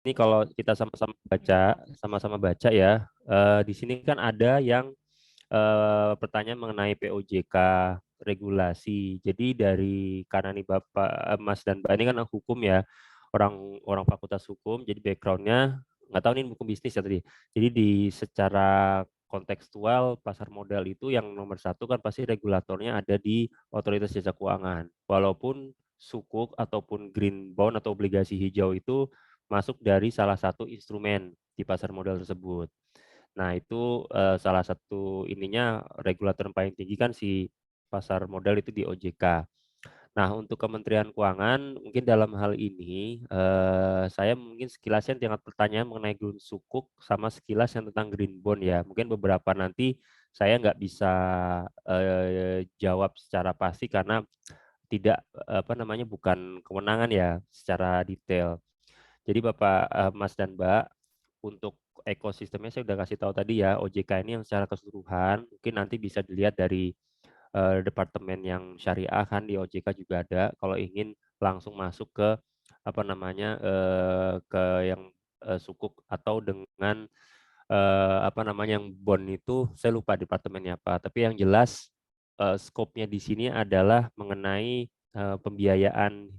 ini kalau kita sama-sama baca ya, di sini kan ada yang pertanyaan mengenai POJK regulasi. Jadi karena nih Bapak, Mas dan Mbak ini kan hukum ya, orang orang fakultas hukum, jadi backgroundnya nggak tahu ini hukum bisnis ya tadi. Jadi secara kontekstual pasar modal itu yang nomor satu kan pasti regulatornya ada di Otoritas Jasa Keuangan. Walaupun sukuk ataupun green bond atau obligasi hijau itu masuk dari salah satu instrumen di pasar modal tersebut. Nah, itu salah satu ininya regulator yang paling tinggi kan si pasar modal itu di OJK. Nah, untuk Kementerian Keuangan mungkin dalam hal ini saya mungkin sekilas yang tinggal pertanyaan mengenai green sukuk sama sekilas yang tentang green bond ya. Mungkin beberapa nanti saya nggak bisa jawab secara pasti karena tidak apa namanya bukan kewenangan ya secara detail. Jadi Bapak, Mas dan Mbak, untuk ekosistemnya saya udah kasih tahu tadi ya, OJK ini yang secara keseluruhan mungkin nanti bisa dilihat dari departemen yang syariah kan di OJK juga ada. Kalau ingin langsung masuk ke apa namanya ke yang sukuk atau dengan apa namanya yang bond itu saya lupa departemennya apa. Tapi yang jelas skopnya di sini adalah mengenai pembiayaan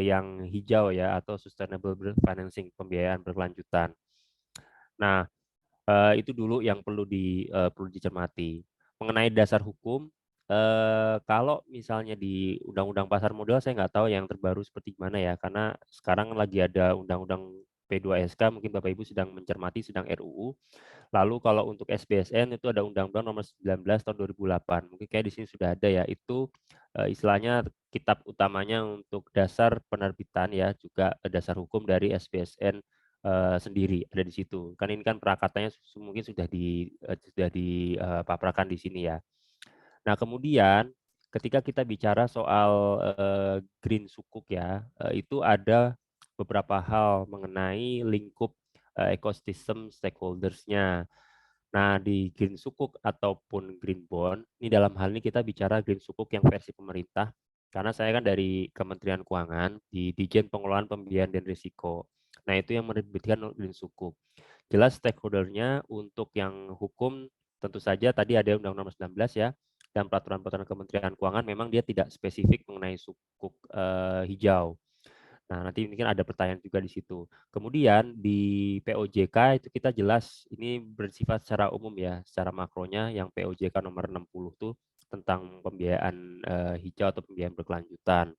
yang hijau ya atau sustainable financing, pembiayaan berkelanjutan. Nah, itu dulu yang perlu dicermati. Mengenai dasar hukum, kalau misalnya di Undang-Undang Pasar Modal saya nggak tahu yang terbaru seperti gimana ya, karena sekarang lagi ada Undang-Undang P2SK, mungkin Bapak Ibu sedang mencermati sedang RUU. Lalu kalau untuk SBSN itu ada Undang-Undang Nomor 19 tahun 2008. Mungkin kayak di sini sudah ada ya. Itu istilahnya kitab utamanya untuk dasar penerbitan ya, juga dasar hukum dari SBSN sendiri ada di situ. Kan ini kan perakatannya mungkin sudah dipaparkan di sini ya. Nah, kemudian ketika kita bicara soal green sukuk ya, itu ada beberapa hal mengenai lingkup ekosistem stakeholders-nya. Nah, di green sukuk ataupun green bond, ini dalam hal ini kita bicara green sukuk yang versi pemerintah, karena saya kan dari Kementerian Keuangan di Dijen Pengelolaan Pembiayaan dan Risiko. Nah, itu yang menerbitkan green sukuk. Jelas stakeholder-nya untuk yang hukum tentu saja tadi ada Undang-Undang 19 ya, dan peraturan-peraturan Kementerian Keuangan memang dia tidak spesifik mengenai sukuk hijau. Nah, nanti mungkin ada pertanyaan juga di situ. Kemudian di POJK itu kita jelas ini bersifat secara umum ya, secara makronya yang POJK nomor 60 tuh tentang pembiayaan hijau atau pembiayaan berkelanjutan.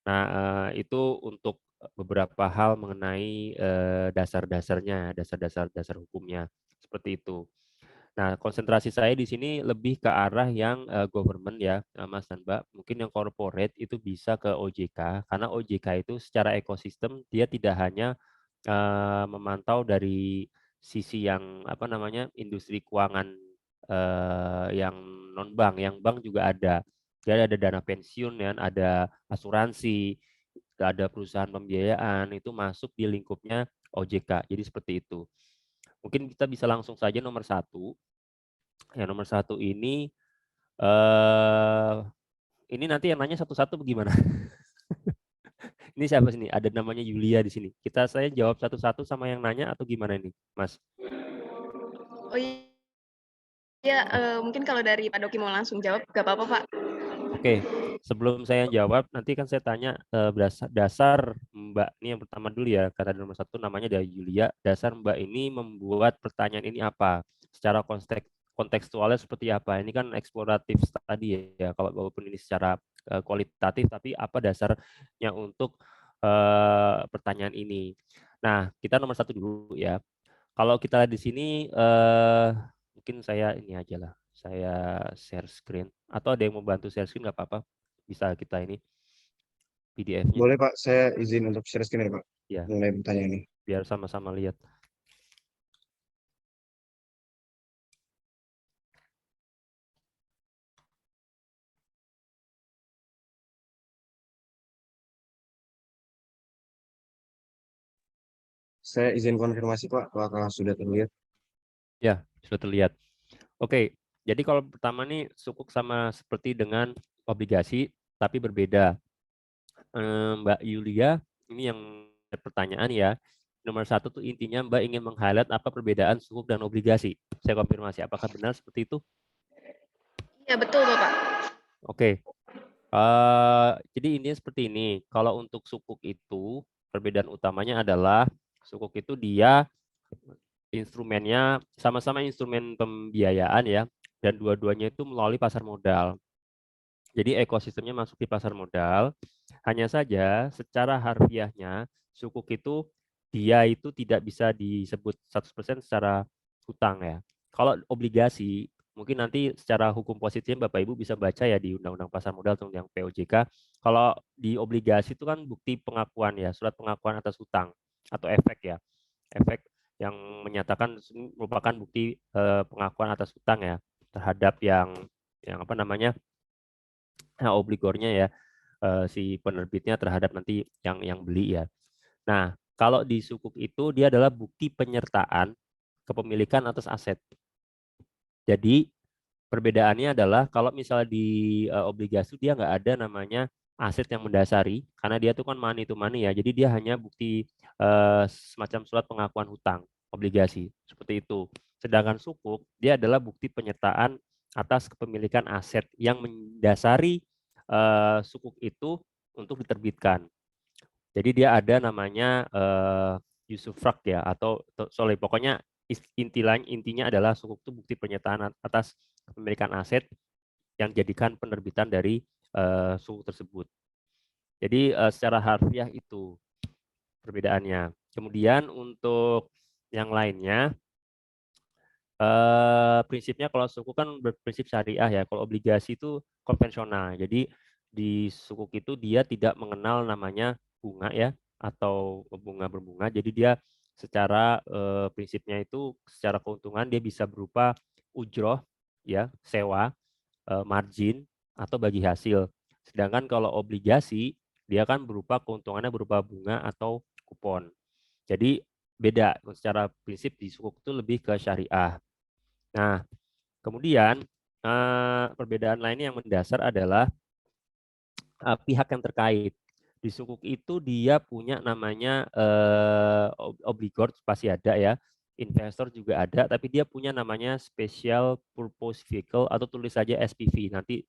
Nah, itu untuk beberapa hal mengenai dasar-dasarnya, dasar hukumnya seperti itu. Nah, konsentrasi saya di sini lebih ke arah yang government ya, Mas dan Mbak. Mungkin yang corporate itu bisa ke OJK, karena OJK itu secara ekosistem dia tidak hanya memantau dari sisi yang apa namanya industri keuangan yang non bank, yang bank juga ada. Jadi ada dana pensiun ya, ada asuransi, ada perusahaan pembiayaan itu masuk di lingkupnya OJK. Jadi seperti itu. Mungkin kita bisa langsung saja nomor satu. Yang nomor satu eh ini nanti yang nanya satu-satu bagaimana? Ini siapa sini? Ada namanya Yulia di sini. Saya jawab satu-satu sama yang nanya atau gimana ini, Mas? Oh iya, mungkin kalau dari Pak Doki mau langsung jawab, nggak apa-apa Pak. Oke, sebelum saya jawab, nanti kan saya tanya dasar Mbak ini yang pertama dulu ya, kata nomor satu namanya dari Yulia. Dasar Mbak ini membuat pertanyaan ini apa? Secara kontekstualnya seperti apa? Ini kan eksploratif tadi ya, kalau walaupun ini secara kualitatif, tapi apa dasarnya untuk pertanyaan ini? Nah, kita nomor satu dulu ya. Kalau kita lihat di sini, mungkin saya ini aja lah, saya share screen. Atau ada yang mau bantu share screen nggak apa-apa, bisa kita ini PDF-nya. Boleh Pak, saya izin untuk share screen ya Pak, Ya, mulai bertanya ini. biar sama-sama lihat. Saya izin konfirmasi Pak, apakah sudah terlihat? Ya, sudah terlihat. Oke, jadi kalau pertama nih sukuk sama seperti dengan obligasi, tapi berbeda. Mbak Yulia, ini yang pertanyaan ya. nomor 1 tuh intinya Mbak ingin meng-highlight apa perbedaan sukuk dan obligasi. Saya konfirmasi, apakah benar seperti itu? Iya, betul, Bapak. Oke. Jadi intinya seperti ini, kalau untuk sukuk itu perbedaan utamanya adalah sukuk itu dia instrumennya sama-sama instrumen pembiayaan ya, dan dua-duanya itu melalui pasar modal. Jadi ekosistemnya masuk di pasar modal, hanya saja secara harfiahnya sukuk itu dia itu tidak bisa disebut 100% secara hutang ya. Kalau obligasi mungkin nanti secara hukum positifnya Bapak Ibu bisa baca ya di Undang-Undang Pasar Modal atau yang POJK. Kalau di obligasi itu kan bukti pengakuan ya, surat pengakuan atas hutang atau efek ya. Efek yang menyatakan merupakan bukti pengakuan atas hutang ya terhadap yang apa namanya obligornya ya, si penerbitnya terhadap nanti yang beli ya. Nah, kalau di sukuk itu dia adalah bukti penyertaan kepemilikan atas aset. Jadi perbedaannya adalah kalau misalnya di obligasi dia nggak ada namanya aset yang mendasari karena dia tuh kan money to money ya. Jadi dia hanya bukti semacam surat pengakuan hutang obligasi seperti itu. Sedangkan sukuk dia adalah bukti penyertaan atas kepemilikan aset yang mendasari sukuk itu untuk diterbitkan. Jadi dia ada namanya usufruct ya atau sorry pokoknya intinya adalah sukuk itu bukti penyertaan atas kepemilikan aset yang jadikan penerbitan dari sukuk tersebut. Jadi secara harfiah itu perbedaannya. Kemudian untuk yang lainnya prinsipnya kalau sukuk kan berprinsip syariah ya. Kalau obligasi itu konvensional. Jadi di sukuk itu dia tidak mengenal namanya bunga ya atau bunga berbunga. Jadi dia secara prinsipnya itu secara keuntungan dia bisa berupa ujroh ya, sewa, margin atau bagi hasil. Sedangkan kalau obligasi dia kan berupa keuntungannya berupa bunga atau kupon. Jadi beda secara prinsip di sukuk itu lebih ke syariah. Nah, kemudian perbedaan lainnya yang mendasar adalah pihak yang terkait. Di sukuk itu dia punya namanya obligor pasti ada ya, investor juga ada, tapi dia punya namanya special purpose vehicle atau tulis saja SPV. Nanti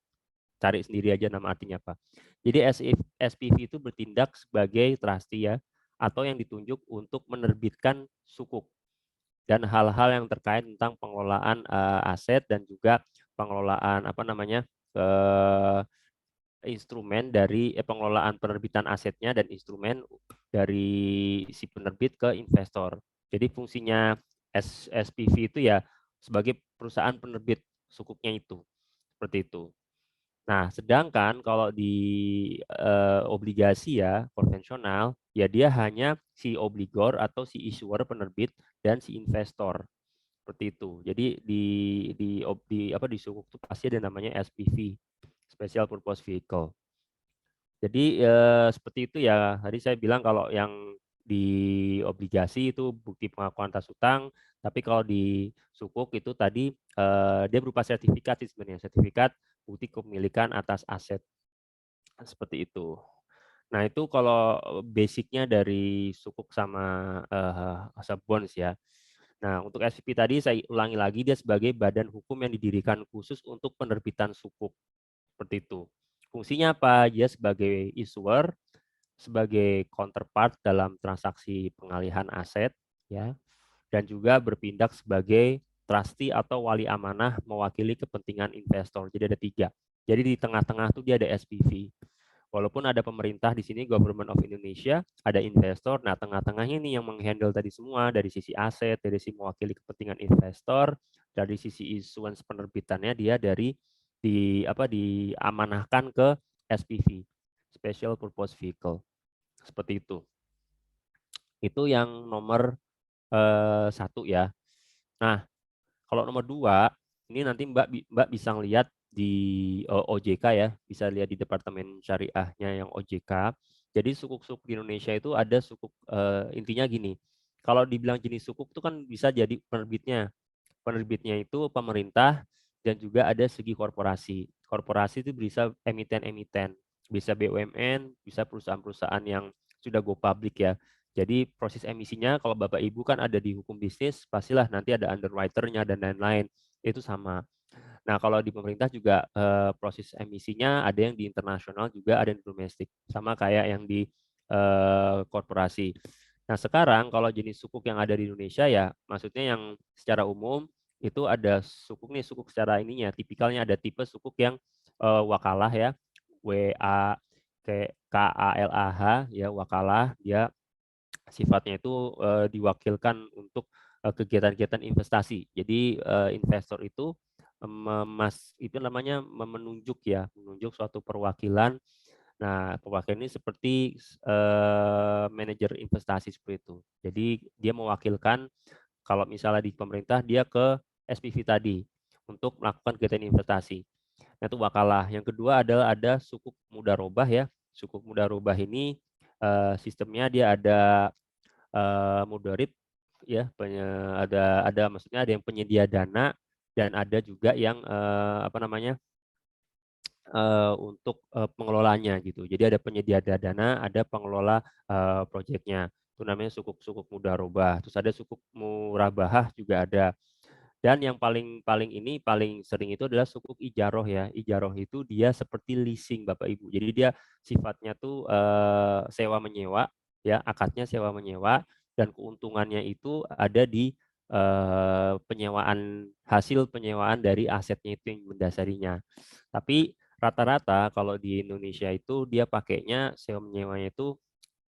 cari sendiri aja nama artinya apa. Jadi SPV itu bertindak sebagai trustee ya, atau yang ditunjuk untuk menerbitkan sukuk dan hal-hal yang terkait tentang pengelolaan aset dan juga pengelolaan apa namanya instrumen dari pengelolaan penerbitan asetnya dan instrumen dari si penerbit ke investor. Jadi fungsinya SPV itu ya sebagai perusahaan penerbit sukuknya itu seperti itu. Nah, sedangkan kalau di obligasi ya konvensional, ya dia hanya si obligor atau si issuer penerbit dan si investor seperti itu. Jadi di sukuk itu pasti ada namanya SPV, Special Purpose Vehicle. Jadi seperti itu ya. Tadi saya bilang kalau yang di obligasi itu bukti pengakuan atas utang, tapi kalau di sukuk itu tadi dia berupa sertifikat sih sebenarnya, sertifikat bukti kepemilikan atas aset seperti itu. Nah itu kalau basicnya dari sukuk sama bonds ya. Nah untuk SPV tadi saya ulangi lagi dia sebagai badan hukum yang didirikan khusus untuk penerbitan sukuk seperti itu. Fungsinya apa? Dia sebagai issuer, sebagai counterpart dalam transaksi pengalihan aset ya dan juga bertindak sebagai trustee atau wali amanah mewakili kepentingan investor. Jadi ada 3. Jadi di tengah-tengah tuh dia ada SPV. Walaupun ada pemerintah di sini, Government of Indonesia, ada investor. Nah, tengah-tengahnya ini yang menghandle tadi semua dari sisi aset, dari sisi mewakili kepentingan investor, dari sisi issuance penerbitannya dia diamanahkan ke SPV, Special Purpose Vehicle. Seperti itu. Itu yang nomor 1 ya. Nah, kalau nomor 2, ini nanti Mbak bisa lihat di OJK ya, bisa lihat di Departemen Syariahnya yang OJK. Jadi sukuk-sukuk di Indonesia itu ada sukuk intinya gini. Kalau dibilang jenis sukuk itu kan bisa jadi penerbitnya. Penerbitnya itu pemerintah dan juga ada segi korporasi. Korporasi itu bisa emiten-emiten, bisa BUMN, bisa perusahaan-perusahaan yang sudah go public ya. Jadi proses emisinya kalau Bapak Ibu kan ada di hukum bisnis, pastilah nanti ada underwriter-nya dan lain-lain, itu sama. Nah, kalau di pemerintah juga proses emisinya ada yang di internasional juga ada yang di domestik, sama kayak yang di korporasi. Nah, sekarang kalau jenis sukuk yang ada di Indonesia ya, maksudnya yang secara umum itu ada sukuk nih, sukuk secara ininya, tipikalnya ada tipe sukuk yang wakalah ya, WA KALAH ya, wakalah, dia sifatnya itu diwakilkan untuk kegiatan-kegiatan investasi. Jadi investor itu itu namanya menunjuk ya, menunjuk suatu perwakilan. Nah, perwakilan ini seperti manajer investasi seperti itu. Jadi dia mewakilkan kalau misalnya di pemerintah dia ke SPV tadi untuk melakukan kegiatan investasi. Nah, itu wakalah. Yang kedua adalah ada sukuk mudharobah ya. Sukuk mudharobah ini sistemnya dia ada mudharib ya, ada maksudnya ada yang penyedia dana dan ada juga yang apa namanya untuk pengelolanya gitu. Jadi ada penyedia dana, ada pengelola proyeknya. Itu namanya sukuk mudharobah. Terus ada sukuk murabahah juga ada. Dan yang paling sering itu adalah sukuk ijaroh ya. Ijaroh itu dia seperti leasing Bapak Ibu. Jadi dia sifatnya tuh sewa menyewa ya, akadnya sewa menyewa dan keuntungannya itu ada di penyewaan, hasil penyewaan dari asetnya itu yang mendasarinya. Tapi rata-rata kalau di Indonesia itu dia pakainya sewa menyewanya itu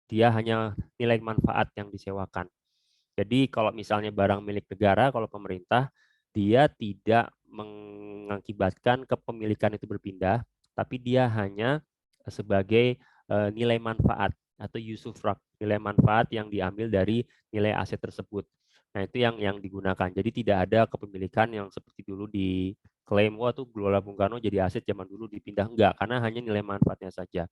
dia hanya nilai manfaat yang disewakan. Jadi kalau misalnya barang milik negara, kalau pemerintah, dia tidak mengakibatkan kepemilikan itu berpindah, tapi dia hanya sebagai nilai manfaat atau usufruct, nilai manfaat yang diambil dari nilai aset tersebut. Nah, itu yang digunakan. Jadi tidak ada kepemilikan yang seperti dulu diklaim, wah tuh Gelora Bung Karno jadi aset zaman dulu dipindah, enggak, karena hanya nilai manfaatnya saja.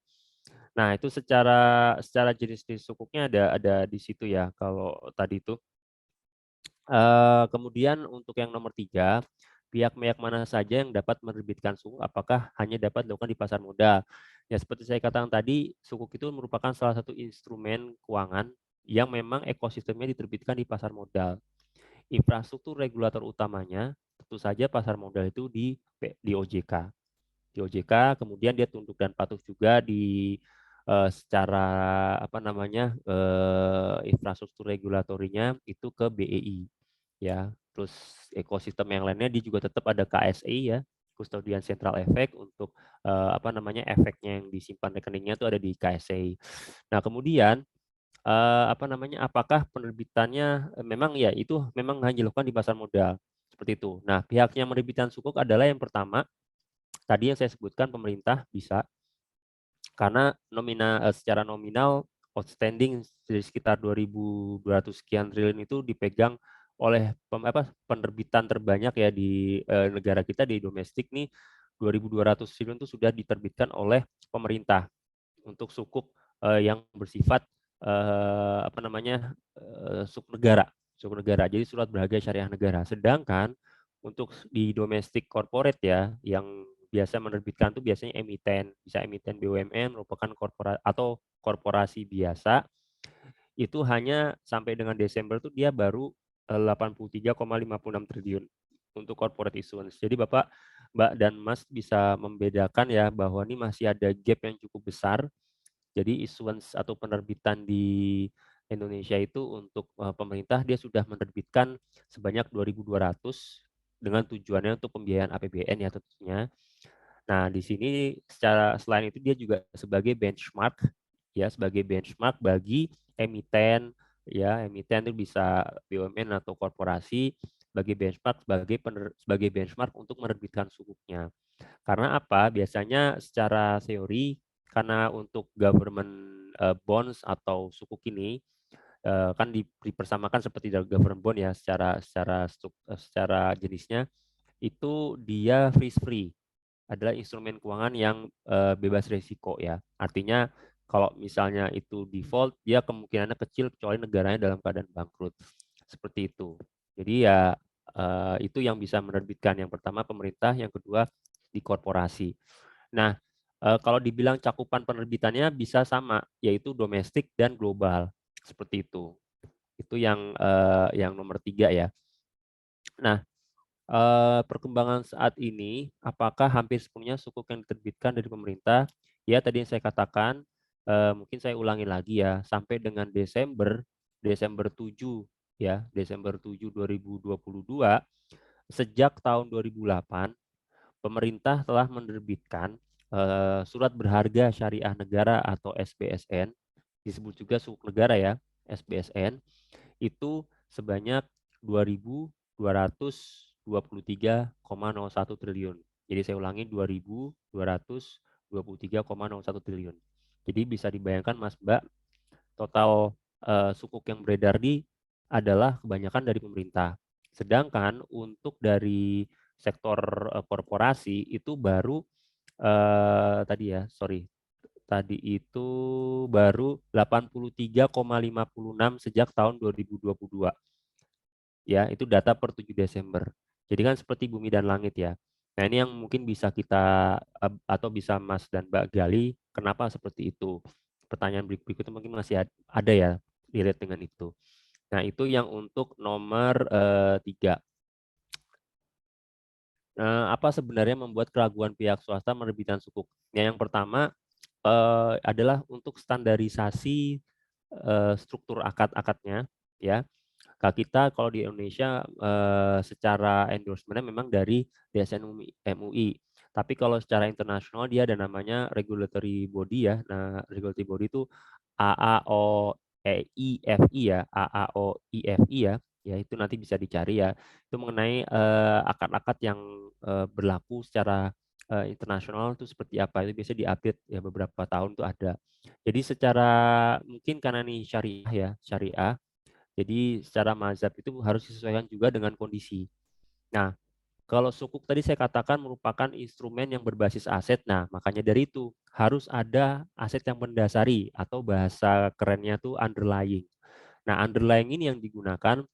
Nah, itu secara secara jenis-jenis sukuknya ada di situ ya kalau tadi itu. Kemudian untuk yang nomor 3, pihak-pihak mana saja yang dapat menerbitkan sukuk, apakah hanya dapat dilakukan di pasar modal? Ya seperti saya katakan tadi, sukuk itu merupakan salah satu instrumen keuangan yang memang ekosistemnya diterbitkan di pasar modal. Infrastruktur regulator utamanya tentu saja pasar modal itu di OJK. Di OJK, kemudian dia tunduk dan patuh juga di secara apa namanya infrastruktur regulatorinya itu ke BEI ya. Terus ekosistem yang lainnya dia juga tetap ada KSI ya, Custodian Central Effect untuk apa namanya efeknya yang disimpan rekeningnya itu ada di KSI. Nah, kemudian apa namanya apakah penerbitannya memang ya itu memang hanya dilakukan di pasar modal seperti itu. Nah, pihak yang menerbitkan sukuk adalah yang pertama tadi yang saya sebutkan pemerintah bisa karena secara nominal outstanding dari sekitar 2.200 sekian triliun itu dipegang oleh penerbitan terbanyak ya di negara kita di domestik nih 2.200 triliun itu sudah diterbitkan oleh pemerintah untuk sukuk yang bersifat apa namanya sukuk negara. Jadi surat berharga syariah negara. Sedangkan untuk di domestik corporate ya yang biasa menerbitkan itu biasanya emiten, bisa emiten BUMN merupakan korporasi biasa itu hanya sampai dengan Desember itu dia baru 83,56 triliun untuk corporate issuance. Jadi Bapak, Mbak dan Mas bisa membedakan ya bahwa ini masih ada gap yang cukup besar. Jadi issuance atau penerbitan di Indonesia itu untuk pemerintah dia sudah menerbitkan sebanyak 2.200 dengan tujuannya untuk pembiayaan APBN ya tentunya. Nah, di sini secara selain itu dia juga sebagai benchmark ya, sebagai benchmark bagi emiten ya, emiten itu bisa BUMN atau korporasi sebagai benchmark sebagai benchmark untuk menerbitkan sukuknya. Karena apa? Biasanya secara teori karena untuk government bonds atau sukuk ini kan dipersamakan seperti government bond ya secara jenisnya itu dia freeze free adalah instrumen keuangan yang bebas risiko ya. Artinya kalau misalnya itu default, dia kemungkinannya kecil kecuali negaranya dalam keadaan bangkrut. Seperti itu. Jadi ya itu yang bisa menerbitkan. Yang pertama pemerintah, yang kedua di korporasi. Nah, kalau dibilang cakupan penerbitannya bisa sama, yaitu domestik dan global. Seperti itu. Itu yang nomor 3 ya. Nah, perkembangan saat ini, apakah hampir sepenuhnya sukuk yang diterbitkan dari pemerintah? Ya, tadi yang saya katakan, mungkin saya ulangi lagi ya, sampai dengan Desember 7 ya, Desember 7 2022, sejak tahun 2008, pemerintah telah menerbitkan surat berharga syariah negara atau SBSN, disebut juga sukuk negara ya, SBSN, itu sebanyak 2.223,01 triliun. Jadi saya ulangi 2.223,01 triliun. Jadi bisa dibayangkan Mas Mbak, total sukuk yang beredar adalah kebanyakan dari pemerintah. Sedangkan untuk dari sektor korporasi itu baru tadi itu baru 83,56 sejak tahun 2022. Ya, itu data per 7 Desember. Jadi kan seperti bumi dan langit ya. Nah, ini yang mungkin bisa kita atau bisa Mas dan Mbak gali kenapa seperti itu. Pertanyaan berikutnya mungkin masih ada ya relate dengan itu. Nah, itu yang untuk nomor 3. Apa sebenarnya membuat keraguan pihak swasta menerbitkan sukuk? Ya, yang pertama adalah untuk standarisasi struktur akad-akadnya ya. Kita kalau di Indonesia secara endorsement-nya memang dari DSN MUI. Tapi kalau secara internasional dia ada namanya regulatory body ya. Nah, regulatory body itu AAOIFI ya, AAOIFI ya. Ya itu nanti bisa dicari ya. Itu mengenai akad-akad yang berlaku secara internasional itu seperti apa. Itu biasanya diupdate ya beberapa tahun tuh ada. Jadi secara mungkin karena ini syariah ya, syariah. Jadi secara mazhab itu harus disesuaikan juga dengan kondisi. Nah, kalau sukuk tadi saya katakan merupakan instrumen yang berbasis aset. Nah, makanya dari itu harus ada aset yang mendasari atau bahasa kerennya tuh underlying. Nah, underlying ini yang digunakan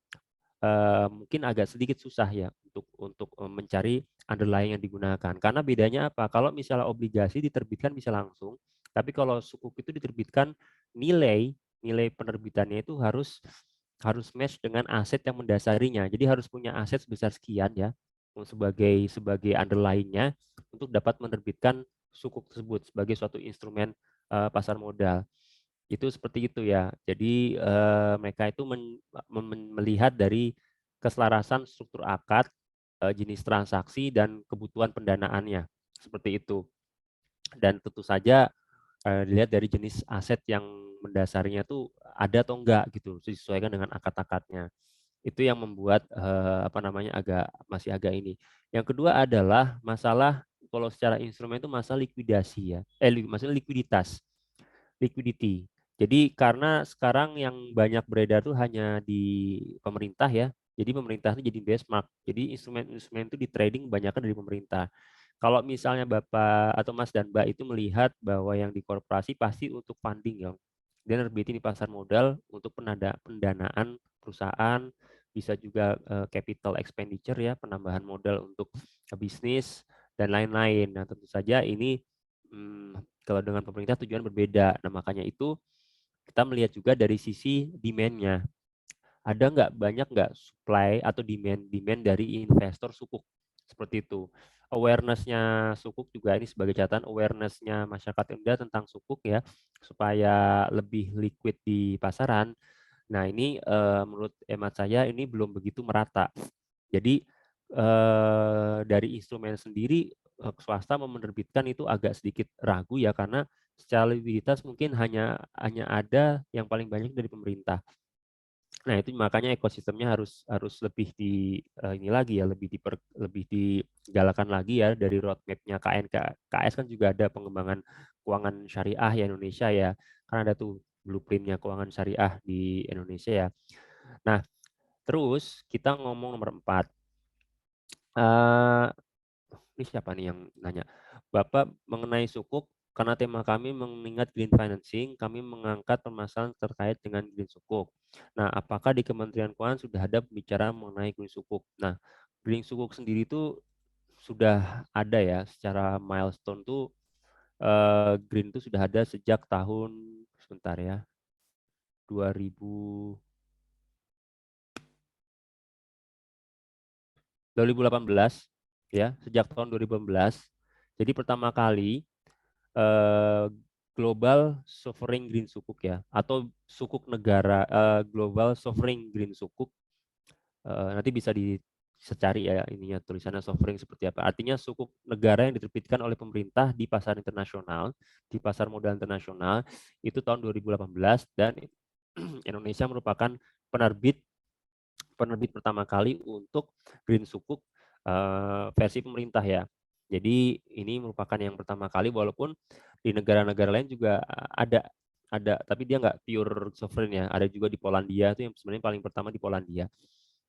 mungkin agak sedikit susah ya untuk mencari underlying yang digunakan. Karena bedanya apa? Kalau misalnya obligasi diterbitkan bisa langsung, tapi kalau sukuk itu diterbitkan nilai penerbitannya itu harus match dengan aset yang mendasarinya. Jadi harus punya aset sebesar sekian ya sebagai underlying-nya untuk dapat menerbitkan sukuk tersebut sebagai suatu instrumen pasar modal. Itu seperti itu ya. Jadi mereka itu melihat dari keselarasan struktur akad, jenis transaksi dan kebutuhan pendanaannya. Seperti itu. Dan tentu saja dilihat dari jenis aset yang mendasarinya tuh ada atau enggak gitu, disesuaikan dengan akad-akadnya. Itu yang membuat masih agak ini. Yang kedua adalah masalah kalau secara instrumen itu masalah likuidasi ya. Masalah likuiditas, liquidity. Jadi karena sekarang yang banyak beredar tuh hanya di pemerintah ya. Jadi pemerintah itu jadi benchmark. Jadi instrumen-instrumen itu di trading kebanyakan dari pemerintah. Kalau misalnya Bapak atau Mas dan Mbak itu melihat bahwa yang di korporasi pasti untuk funding ya. Dia nerbitin di pasar modal untuk pendanaan perusahaan, bisa juga capital expenditure ya, penambahan modal untuk bisnis dan lain-lain. Nah, tentu saja ini kalau dengan pemerintah tujuan berbeda. Nah, makanya itu kita melihat juga dari sisi demand-nya. Ada banyak nggak supply atau demand dari investor sukuk seperti itu. Awareness-nya sukuk juga ini sebagai catatan, awareness-nya masyarakat Indonesia tentang sukuk ya supaya lebih liquid di pasaran. Nah, ini menurut hemat saya ini belum begitu merata. Jadi dari instrumen sendiri swasta menerbitkan itu agak sedikit ragu ya karena secara likuiditas mungkin hanya ada yang paling banyak dari pemerintah. Nah, itu makanya ekosistemnya harus lebih ini lagi ya, lebih digalakan lagi ya dari roadmap-nya KNK. KS kan juga ada pengembangan keuangan syariah ya Indonesia ya. Kan ada tuh blueprint-nya keuangan syariah di Indonesia ya. Nah, terus kita ngomong nomor 4. Ini siapa nih yang nanya? Bapak mengenai sukuk, karena tema kami mengingat green financing, kami mengangkat permasalahan terkait dengan green sukuk. Nah, apakah di Kementerian Keuangan sudah ada pembicaraan mengenai green sukuk? Nah, green sukuk sendiri itu sudah ada ya, secara milestone tuh green itu sudah ada sejak tahun sebentar ya. 2018 ya, sejak tahun 2018. Jadi pertama kali Global Sovereign Green Sukuk ya, atau sukuk negara Global Sovereign Green Sukuk. Nanti bisa dicari ya ininya tulisannya sovereign seperti apa. Artinya sukuk negara yang diterbitkan oleh pemerintah di pasar internasional, di pasar modal internasional itu tahun 2018 dan Indonesia merupakan penerbit pertama kali untuk green sukuk versi pemerintah ya. Jadi ini merupakan yang pertama kali walaupun di negara-negara lain juga ada tapi dia nggak pure sovereign ya. Ada juga di Polandia itu yang sebenarnya paling pertama di Polandia.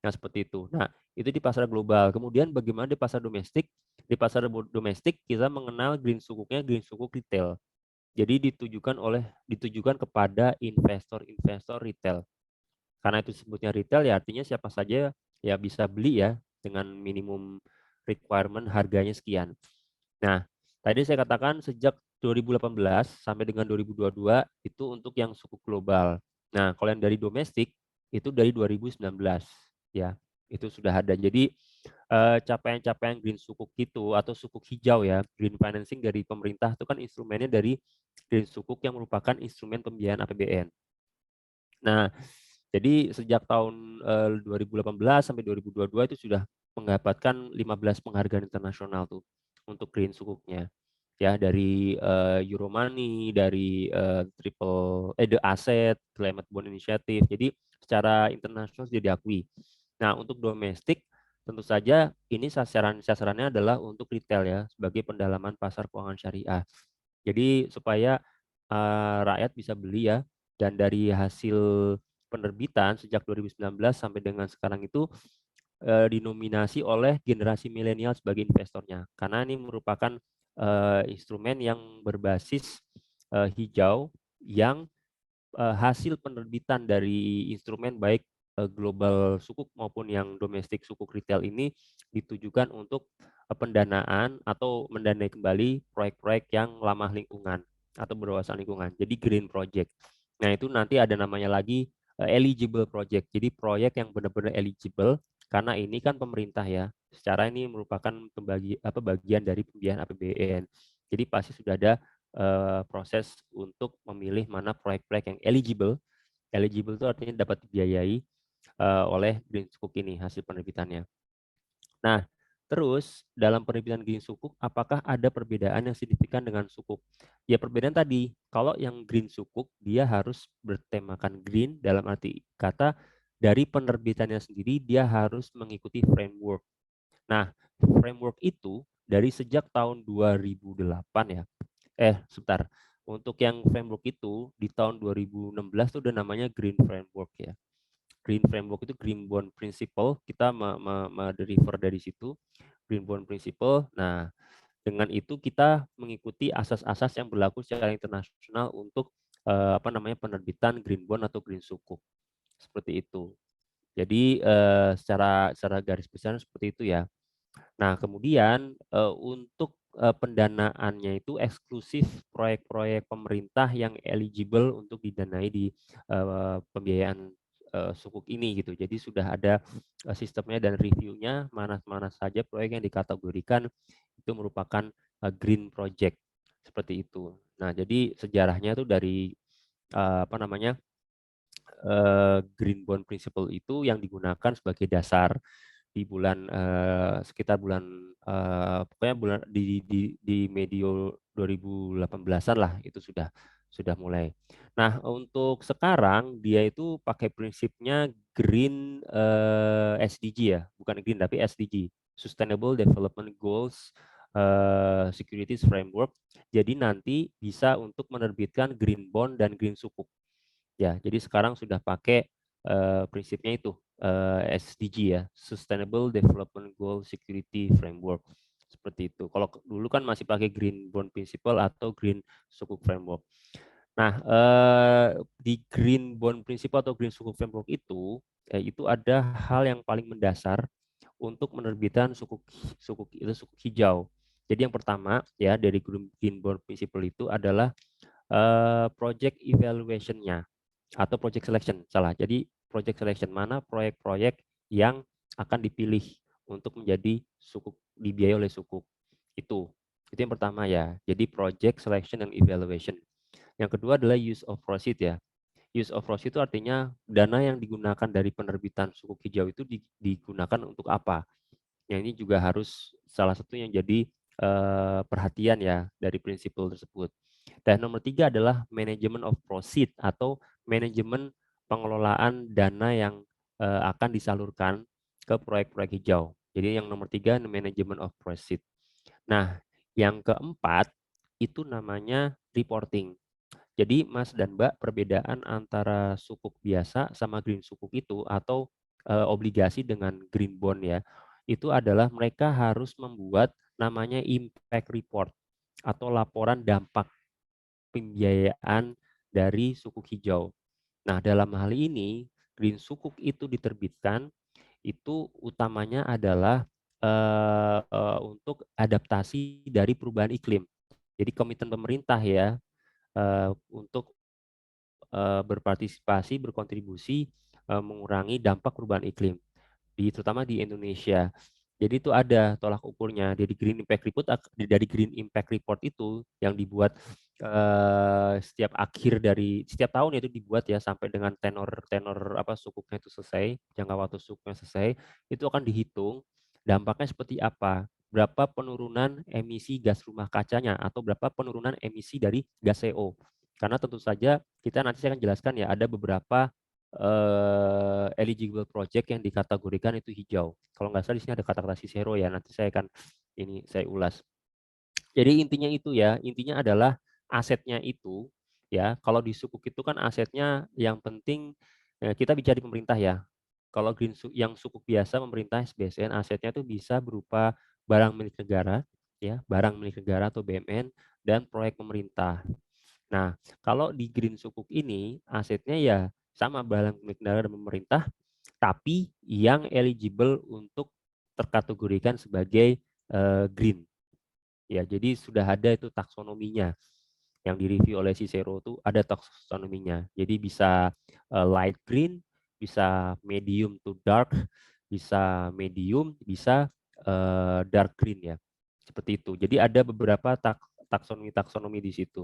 Nah, seperti itu. Nah, itu di pasar global. Kemudian bagaimana di pasar domestik? Di pasar domestik kita mengenal green sukuknya green sukuk retail. Jadi ditujukan kepada investor-investor retail. Karena itu sebutnya retail ya artinya siapa saja ya bisa beli ya dengan minimum requirement harganya sekian. Nah, tadi saya katakan sejak 2018 sampai dengan 2022 itu untuk yang suku global. Nah, kalau yang dari domestik itu dari 2019 ya. Itu sudah ada. Jadi capaian-capaian green sukuk itu atau sukuk hijau ya, green financing dari pemerintah itu kan instrumennya dari green sukuk yang merupakan instrumen pembiayaan APBN. Nah, jadi sejak tahun 2018 sampai 2022 itu sudah mendapatkan 15 penghargaan internasional tuh untuk green sukuknya. Ya, dari Euromoney, dari The Asset, Climate Bond Initiative. Jadi secara internasional sudah diakui. Nah, untuk domestik tentu saja ini sasarannya adalah untuk retail ya, sebagai pendalaman pasar keuangan syariah. Jadi supaya rakyat bisa beli ya, dan dari hasil penerbitan sejak 2019 sampai dengan sekarang itu dinominasi oleh generasi milenial sebagai investornya. Karena ini merupakan instrumen yang berbasis hijau yang hasil penerbitan dari instrumen baik global sukuk maupun yang domestik sukuk retail ini ditujukan untuk pendanaan atau mendanai kembali proyek-proyek yang ramah lingkungan atau berwawasan lingkungan. Jadi green project. Nah, itu nanti ada namanya lagi eligible project. Jadi proyek yang benar-benar eligible karena ini kan pemerintah ya. Secara ini merupakan bagian dari pembiayaan APBN. Jadi pasti sudah ada proses untuk memilih mana proyek-proyek yang eligible. Eligible itu artinya dapat dibiayai oleh green sukuk ini hasil penerbitannya. Nah, terus dalam penerbitan green sukuk, apakah ada perbedaan yang signifikan dengan sukuk? Ya perbedaan tadi, kalau yang green sukuk dia harus bertemakan green dalam arti kata dari penerbitannya sendiri dia harus mengikuti framework. Nah, framework itu dari sejak tahun 2008 ya. Sebentar. Untuk yang framework itu di tahun 2016 itu udah namanya Green Framework ya. Green Framework itu Green Bond Principle, kita deriver dari situ, Green Bond Principle. Nah, dengan itu kita mengikuti asas-asas yang berlaku secara internasional untuk penerbitan Green Bond atau Green Sukuk. Seperti itu. Jadi secara garis besar seperti itu ya. Nah, kemudian untuk pendanaannya itu eksklusif proyek-proyek pemerintah yang eligible untuk didanai di pembiayaan sukuk ini gitu. Jadi sudah ada sistemnya dan reviewnya mana saja proyek yang dikategorikan itu merupakan green project seperti itu. Nah, jadi sejarahnya tuh dari Green Bond Principle itu yang digunakan sebagai dasar di bulan sekitar bulan pokoknya bulan di medio 2018-an lah itu sudah mulai. Nah, untuk sekarang dia itu pakai prinsipnya green SDG ya, bukan green tapi SDG, Sustainable Development Goals Securities Framework. Jadi nanti bisa untuk menerbitkan green bond dan green sukuk. Ya, jadi sekarang sudah pakai prinsipnya itu SDG ya, Sustainable Development Goal Security Framework. Seperti itu. Kalau dulu kan masih pakai Green Bond Principle atau Green Sukuk Framework. Nah, di Green Bond Principle atau Green Sukuk Framework itu ada hal yang paling mendasar untuk menerbitkan sukuk hijau. Jadi yang pertama ya dari Green Bond Principle itu adalah project evaluation-nya. atau project selection, salah. Jadi project selection, mana proyek-proyek yang akan dipilih untuk menjadi sukuk, dibiayai oleh sukuk. Itu yang pertama ya. Jadi project selection and evaluation. Yang kedua adalah use of proceed ya. Use of proceed itu artinya dana yang digunakan dari penerbitan sukuk hijau itu digunakan untuk apa. Yang ini juga harus salah satu yang jadi perhatian ya dari prinsipal tersebut. Dan nomor 3 adalah management of proceed atau manajemen pengelolaan dana yang akan disalurkan ke proyek-proyek hijau. Jadi yang nomor 3 management of proceed. Nah, yang keempat itu namanya reporting. Jadi Mas dan Mbak, perbedaan antara sukuk biasa sama green sukuk itu atau obligasi dengan green bond ya, itu adalah mereka harus membuat namanya impact report atau laporan dampak pembiayaan dari sukuk hijau. Nah, dalam hal ini green sukuk itu diterbitkan itu utamanya adalah untuk adaptasi dari perubahan iklim. Jadi komitmen pemerintah ya untuk berpartisipasi, berkontribusi mengurangi dampak perubahan iklim terutama di Indonesia. Jadi itu ada tolak ukurnya dari Green Impact Report itu yang dibuat setiap tahun itu dibuat ya sampai dengan tenor apa sukuknya itu selesai, jangka waktu sukuknya selesai, itu akan dihitung dampaknya seperti apa, berapa penurunan emisi gas rumah kacanya atau berapa penurunan emisi dari gas CO. Karena tentu saja kita nanti saya akan jelaskan ya ada beberapa eligible project yang dikategorikan itu hijau. Kalau nggak salah di sini ada kata-kata Cicero ya, nanti saya akan saya ulas. Jadi intinya itu ya, intinya adalah asetnya itu ya, kalau di sukuk itu kan asetnya yang penting kita bicara di pemerintah ya. Kalau yang sukuk biasa pemerintah SBSN asetnya itu bisa berupa barang milik negara ya, barang milik negara atau BMN dan proyek pemerintah. Nah, kalau di green sukuk ini asetnya ya sama barang milik negara dan pemerintah, tapi yang eligible untuk terkategorikan sebagai green. Ya, jadi sudah ada itu taksonominya yang direview oleh Cicero itu ada taksonominya. Jadi bisa light green, bisa medium to dark, bisa medium, bisa dark green ya. Seperti itu. Jadi ada beberapa taksonomi di situ.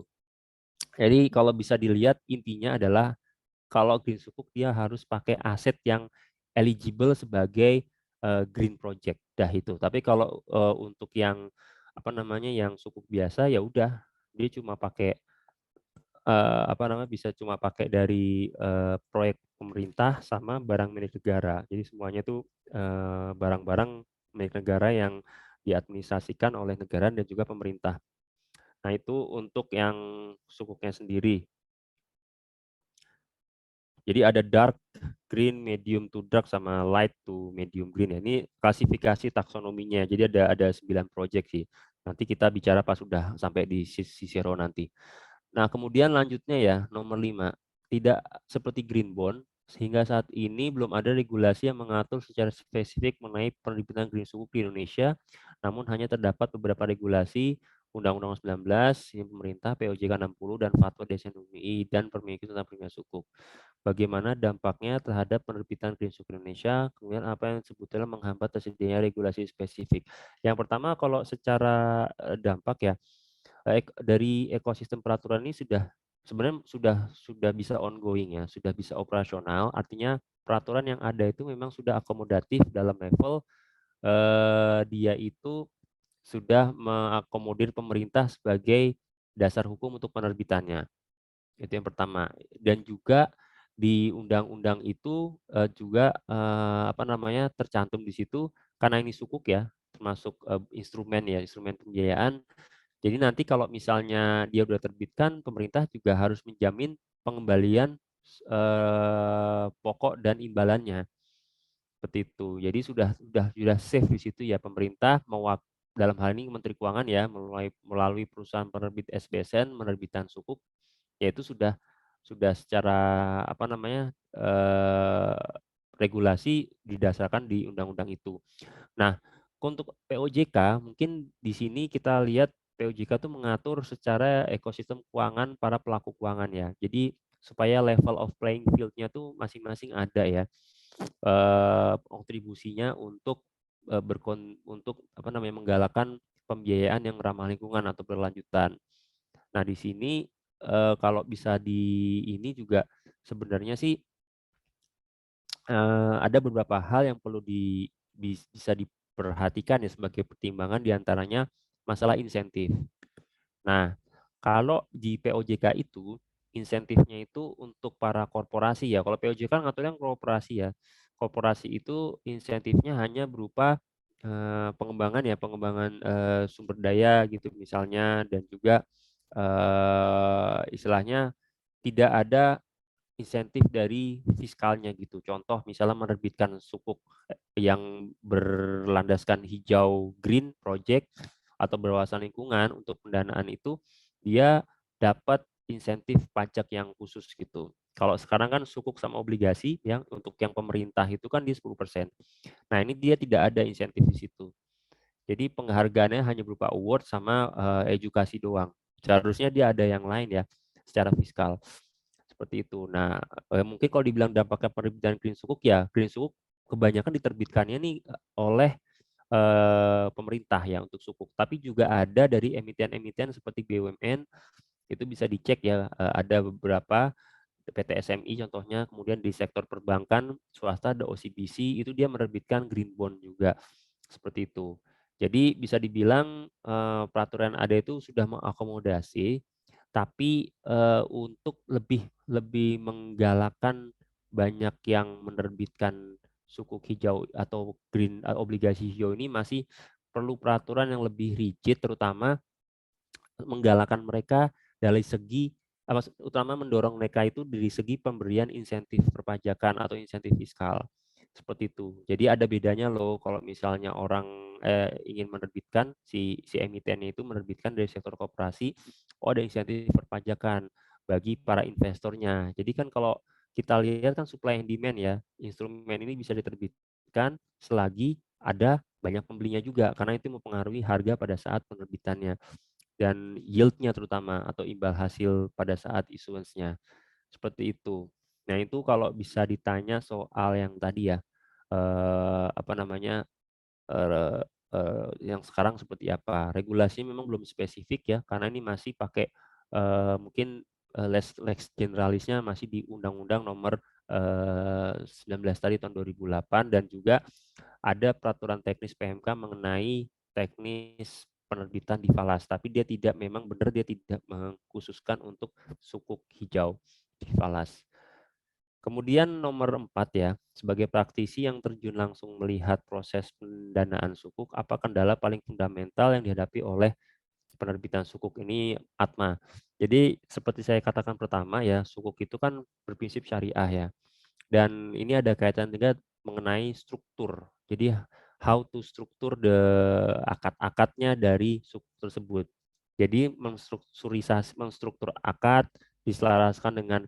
Jadi kalau bisa dilihat intinya adalah kalau green sukuk dia harus pakai aset yang eligible sebagai green project dah itu. Tapi kalau untuk yang apa namanya yang sukuk biasa ya udah dia cuma pakai apa namanya bisa cuma pakai dari proyek pemerintah sama barang milik negara. Jadi semuanya tuh barang-barang milik negara yang diadministrasikan oleh negara dan juga pemerintah. Nah, itu untuk yang sukuknya sendiri. Jadi ada dark green, medium to dark, sama light to medium green ya. Ini klasifikasi taksonominya. Jadi ada 9 project sih. Nanti kita bicara pas sudah sampai di Cicero nanti. Nah, kemudian lanjutnya ya, nomor 5. Tidak seperti green bond, sehingga saat ini belum ada regulasi yang mengatur secara spesifik mengenai penerbitan green sukuk di Indonesia, namun hanya terdapat beberapa regulasi Undang-Undang 19, ini pemerintah, POJK 60, dan Fatwa Desain UI, dan Permendikbud tentang perlindungan sukuk. Bagaimana dampaknya terhadap penerbitan green sukuk Indonesia, kemudian apa yang sebetulnya menghambat tersedianya regulasi spesifik. Yang pertama kalau secara dampak ya, dari ekosistem peraturan ini sebenarnya sudah bisa ongoing ya, sudah bisa operasional, artinya peraturan yang ada itu memang sudah akomodatif dalam level dia itu sudah mengakomodir pemerintah sebagai dasar hukum untuk penerbitannya. Itu yang pertama. Dan juga di undang-undang itu juga apa namanya tercantum di situ karena ini sukuk ya, termasuk instrumen ya, instrumen pembiayaan. Jadi nanti kalau misalnya dia sudah terbitkan, pemerintah juga harus menjamin pengembalian pokok dan imbalannya. Seperti itu. Jadi sudah safe di situ ya pemerintah dalam hal ini Menteri Keuangan ya melalui perusahaan penerbit SBSN menerbitkan sukuk yaitu sudah secara apa namanya regulasi didasarkan di undang-undang itu. Nah, untuk POJK mungkin di sini kita lihat POJK itu mengatur secara ekosistem keuangan para pelaku keuangan ya. Jadi supaya level of playing field-nya tuh masing-masing ada ya, kontribusinya untuk untuk apa namanya, menggalakkan pembiayaan yang ramah lingkungan atau berlanjutan. Nah, di sini kalau bisa ini juga sebenarnya sih ada beberapa hal yang perlu bisa diperhatikan ya sebagai pertimbangan, di antaranya masalah insentif. Nah, kalau di POJK itu, insentifnya itu untuk para korporasi ya. Kalau POJK kan ngaturnya korporasi ya. Korporasi itu insentifnya hanya berupa pengembangan, sumber daya gitu misalnya, dan juga istilahnya tidak ada insentif dari fiskalnya gitu. Contoh misalnya menerbitkan sukuk yang berlandaskan hijau green project atau berwawasan lingkungan untuk pendanaan itu, dia dapat insentif pajak yang khusus gitu. Kalau sekarang kan sukuk sama obligasi yang untuk yang pemerintah itu kan di 10%. Nah, ini dia tidak ada insentif di situ. Jadi penghargaannya hanya berupa award sama edukasi doang. Seharusnya dia ada yang lain ya secara fiskal. Seperti itu. Nah, mungkin kalau dibilang dampaknya penerbitan Green Sukuk, ya Green Sukuk kebanyakan diterbitkannya nih oleh pemerintah ya untuk sukuk. Tapi juga ada dari emiten-emiten seperti BUMN, itu bisa dicek ya, ada beberapa PT SMI contohnya, kemudian di sektor perbankan swasta ada OCBC, itu dia menerbitkan green bond juga, seperti itu. Jadi bisa dibilang peraturan ada itu sudah mengakomodasi, tapi untuk lebih lebih menggalakkan banyak yang menerbitkan sukuk hijau atau green obligasi hijau ini masih perlu peraturan yang lebih rigid, terutama menggalakkan mereka dari segi utama mendorong mereka itu dari segi pemberian insentif perpajakan atau insentif fiskal, seperti itu. Jadi ada bedanya loh kalau misalnya orang ingin menerbitkan si emitennya itu menerbitkan dari sektor koperasi, ada insentif perpajakan bagi para investornya. Jadi kan kalau kita lihat kan supply and demand ya, instrumen ini bisa diterbitkan selagi ada banyak pembelinya juga, karena itu mempengaruhi harga pada saat penerbitannya dan yield-nya terutama atau imbal hasil pada saat issuance-nya, seperti itu. Nah, itu kalau bisa ditanya soal yang tadi ya, apa namanya, eee yang sekarang seperti apa. Regulasi memang belum spesifik ya, karena ini masih pakai, mungkin, lex generalisnya masih di Undang-Undang Nomor 19 tadi tahun 2008, dan juga ada peraturan teknis PMK mengenai teknis penerbitan di falas, tapi dia tidak memang benar dia tidak mengkhususkan untuk sukuk hijau di falas. Kemudian nomor 4 ya, sebagai praktisi yang terjun langsung melihat proses pendanaan sukuk, apa kendala paling fundamental yang dihadapi oleh penerbitan sukuk ini, Atma? Jadi seperti saya katakan pertama ya, sukuk itu kan berprinsip syariah ya. Dan ini ada kaitan juga mengenai struktur. Jadi how to struktur akad-akadnya dari suku tersebut. Jadi menstruktur akad diselaraskan dengan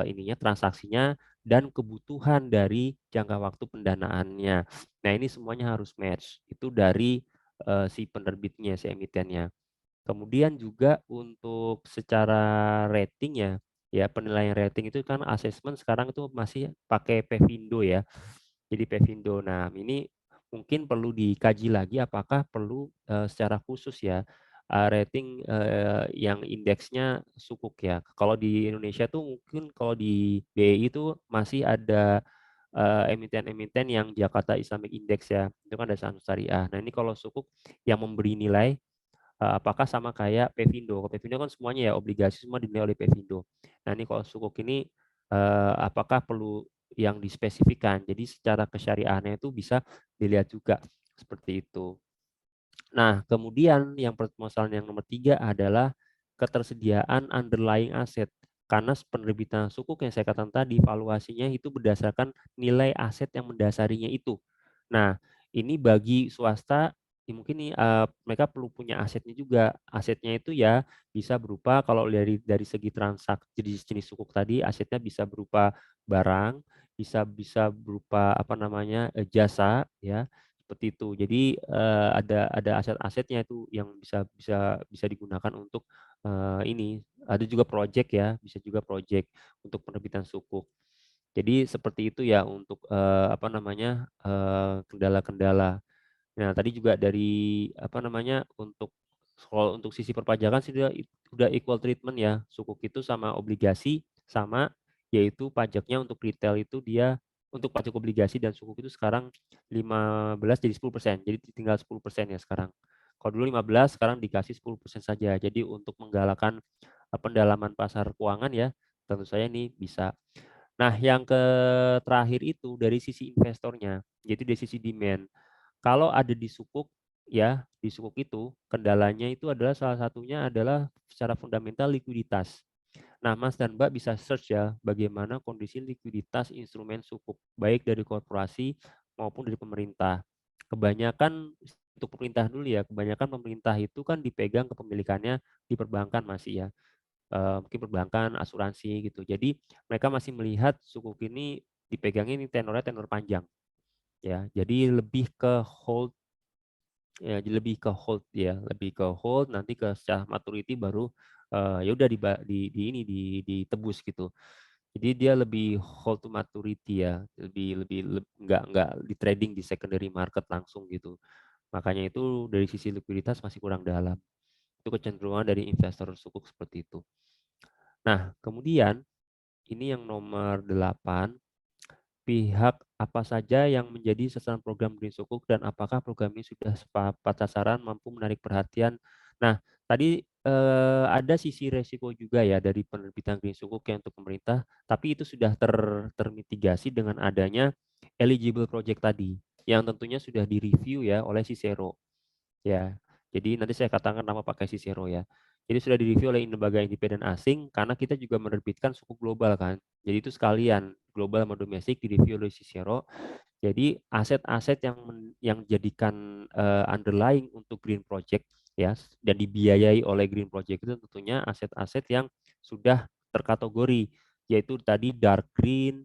ininya transaksinya dan kebutuhan dari jangka waktu pendanaannya. Nah, ini semuanya harus match. Itu dari si penerbitnya, si emitennya. Kemudian juga untuk secara rating ya, ya penilaian rating itu kan asesmen sekarang itu masih pakai Pevindo ya. Jadi Pevindo. Nah, ini mungkin perlu dikaji lagi apakah perlu secara khusus ya rating yang indeksnya sukuk ya. Kalau di Indonesia tuh mungkin kalau di BI itu masih ada emiten-emiten yang Jakarta Islamic Index ya. Itu kan dasar syariah. Nah, ini kalau sukuk yang memberi nilai apakah sama kayak Pevindo? Kalau Pevindo kan semuanya ya obligasi semua dinilai oleh Pevindo. Nah, ini kalau sukuk ini apakah perlu yang dispesifikan? Jadi secara kesyariahannya itu bisa dilihat juga seperti itu. Nah, kemudian yang permasalahan yang nomor 3 adalah ketersediaan underlying aset. Karena penerbitan sukuk yang saya katakan tadi, valuasinya itu berdasarkan nilai aset yang mendasarinya itu. Nah, ini bagi swasta ya mungkin nih, mereka perlu punya asetnya juga. Asetnya itu ya bisa berupa kalau dari segi transaksi jenis-jenis sukuk tadi, asetnya bisa berupa barang, bisa bisa berupa apa namanya, jasa ya, seperti itu. Jadi, ada aset-asetnya itu yang bisa bisa bisa digunakan untuk, ini, ada juga project ya, bisa juga project untuk penerbitan sukuk. Jadi seperti itu ya untuk apa namanya kendala-kendala. Nah tadi juga dari apa namanya kalau untuk sisi perpajakan sih dia udah equal treatment ya, sukuk itu sama obligasi sama, yaitu pajaknya untuk retail itu dia untuk pajak obligasi dan sukuk itu sekarang 15 jadi 10%, jadi tinggal 10% ya sekarang. Kalau dulu 15, sekarang dikasih 10% saja. Jadi untuk menggalakkan pendalaman pasar keuangan ya, tentu saja ini bisa. Nah, yang terakhir itu dari sisi investornya, yaitu dari sisi demand. Kalau ada di sukuk ya, di sukuk itu kendalanya itu adalah salah satunya adalah secara fundamental likuiditas. Nah, Mas dan Mbak bisa search ya bagaimana kondisi likuiditas instrumen sukuk baik dari korporasi maupun dari pemerintah. Kebanyakan untuk pemerintah dulu ya, kebanyakan pemerintah itu kan dipegang kepemilikannya di perbankan masih ya. Mungkin perbankan, asuransi gitu. Jadi mereka masih melihat sukuk ini dipegangnya ini tenornya tenor panjang ya. Jadi lebih ke hold ya, jadi lebih ke hold nanti ke secara maturity baru ya udah ini ditebus gitu. Jadi dia lebih hold to maturity ya, lebih lebih nggak di trading di secondary market langsung gitu. Makanya itu dari sisi likuiditas masih kurang dalam. Itu kecenderungan dari investor sukuk seperti itu. Nah, kemudian ini yang nomor 8, pihak apa saja yang menjadi sasaran program Green Sukuk dan apakah program ini sudah tepat sasaran mampu menarik perhatian. Nah, tadi ada sisi resiko juga ya dari penerbitan Green Sukuk yang untuk pemerintah, tapi itu sudah termitigasi dengan adanya eligible project tadi, yang tentunya sudah direview ya oleh Cicero. Ya, jadi nanti saya katakan nama pakai Cicero ya. Jadi sudah direview oleh lembaga independen asing karena kita juga menerbitkan sukuk global kan. Jadi itu sekalian global sama domestik direview oleh Cicero. Jadi aset-aset yang jadikan underlying untuk green project ya dan dibiayai oleh green project itu tentunya aset-aset yang sudah terkategori yaitu tadi dark green,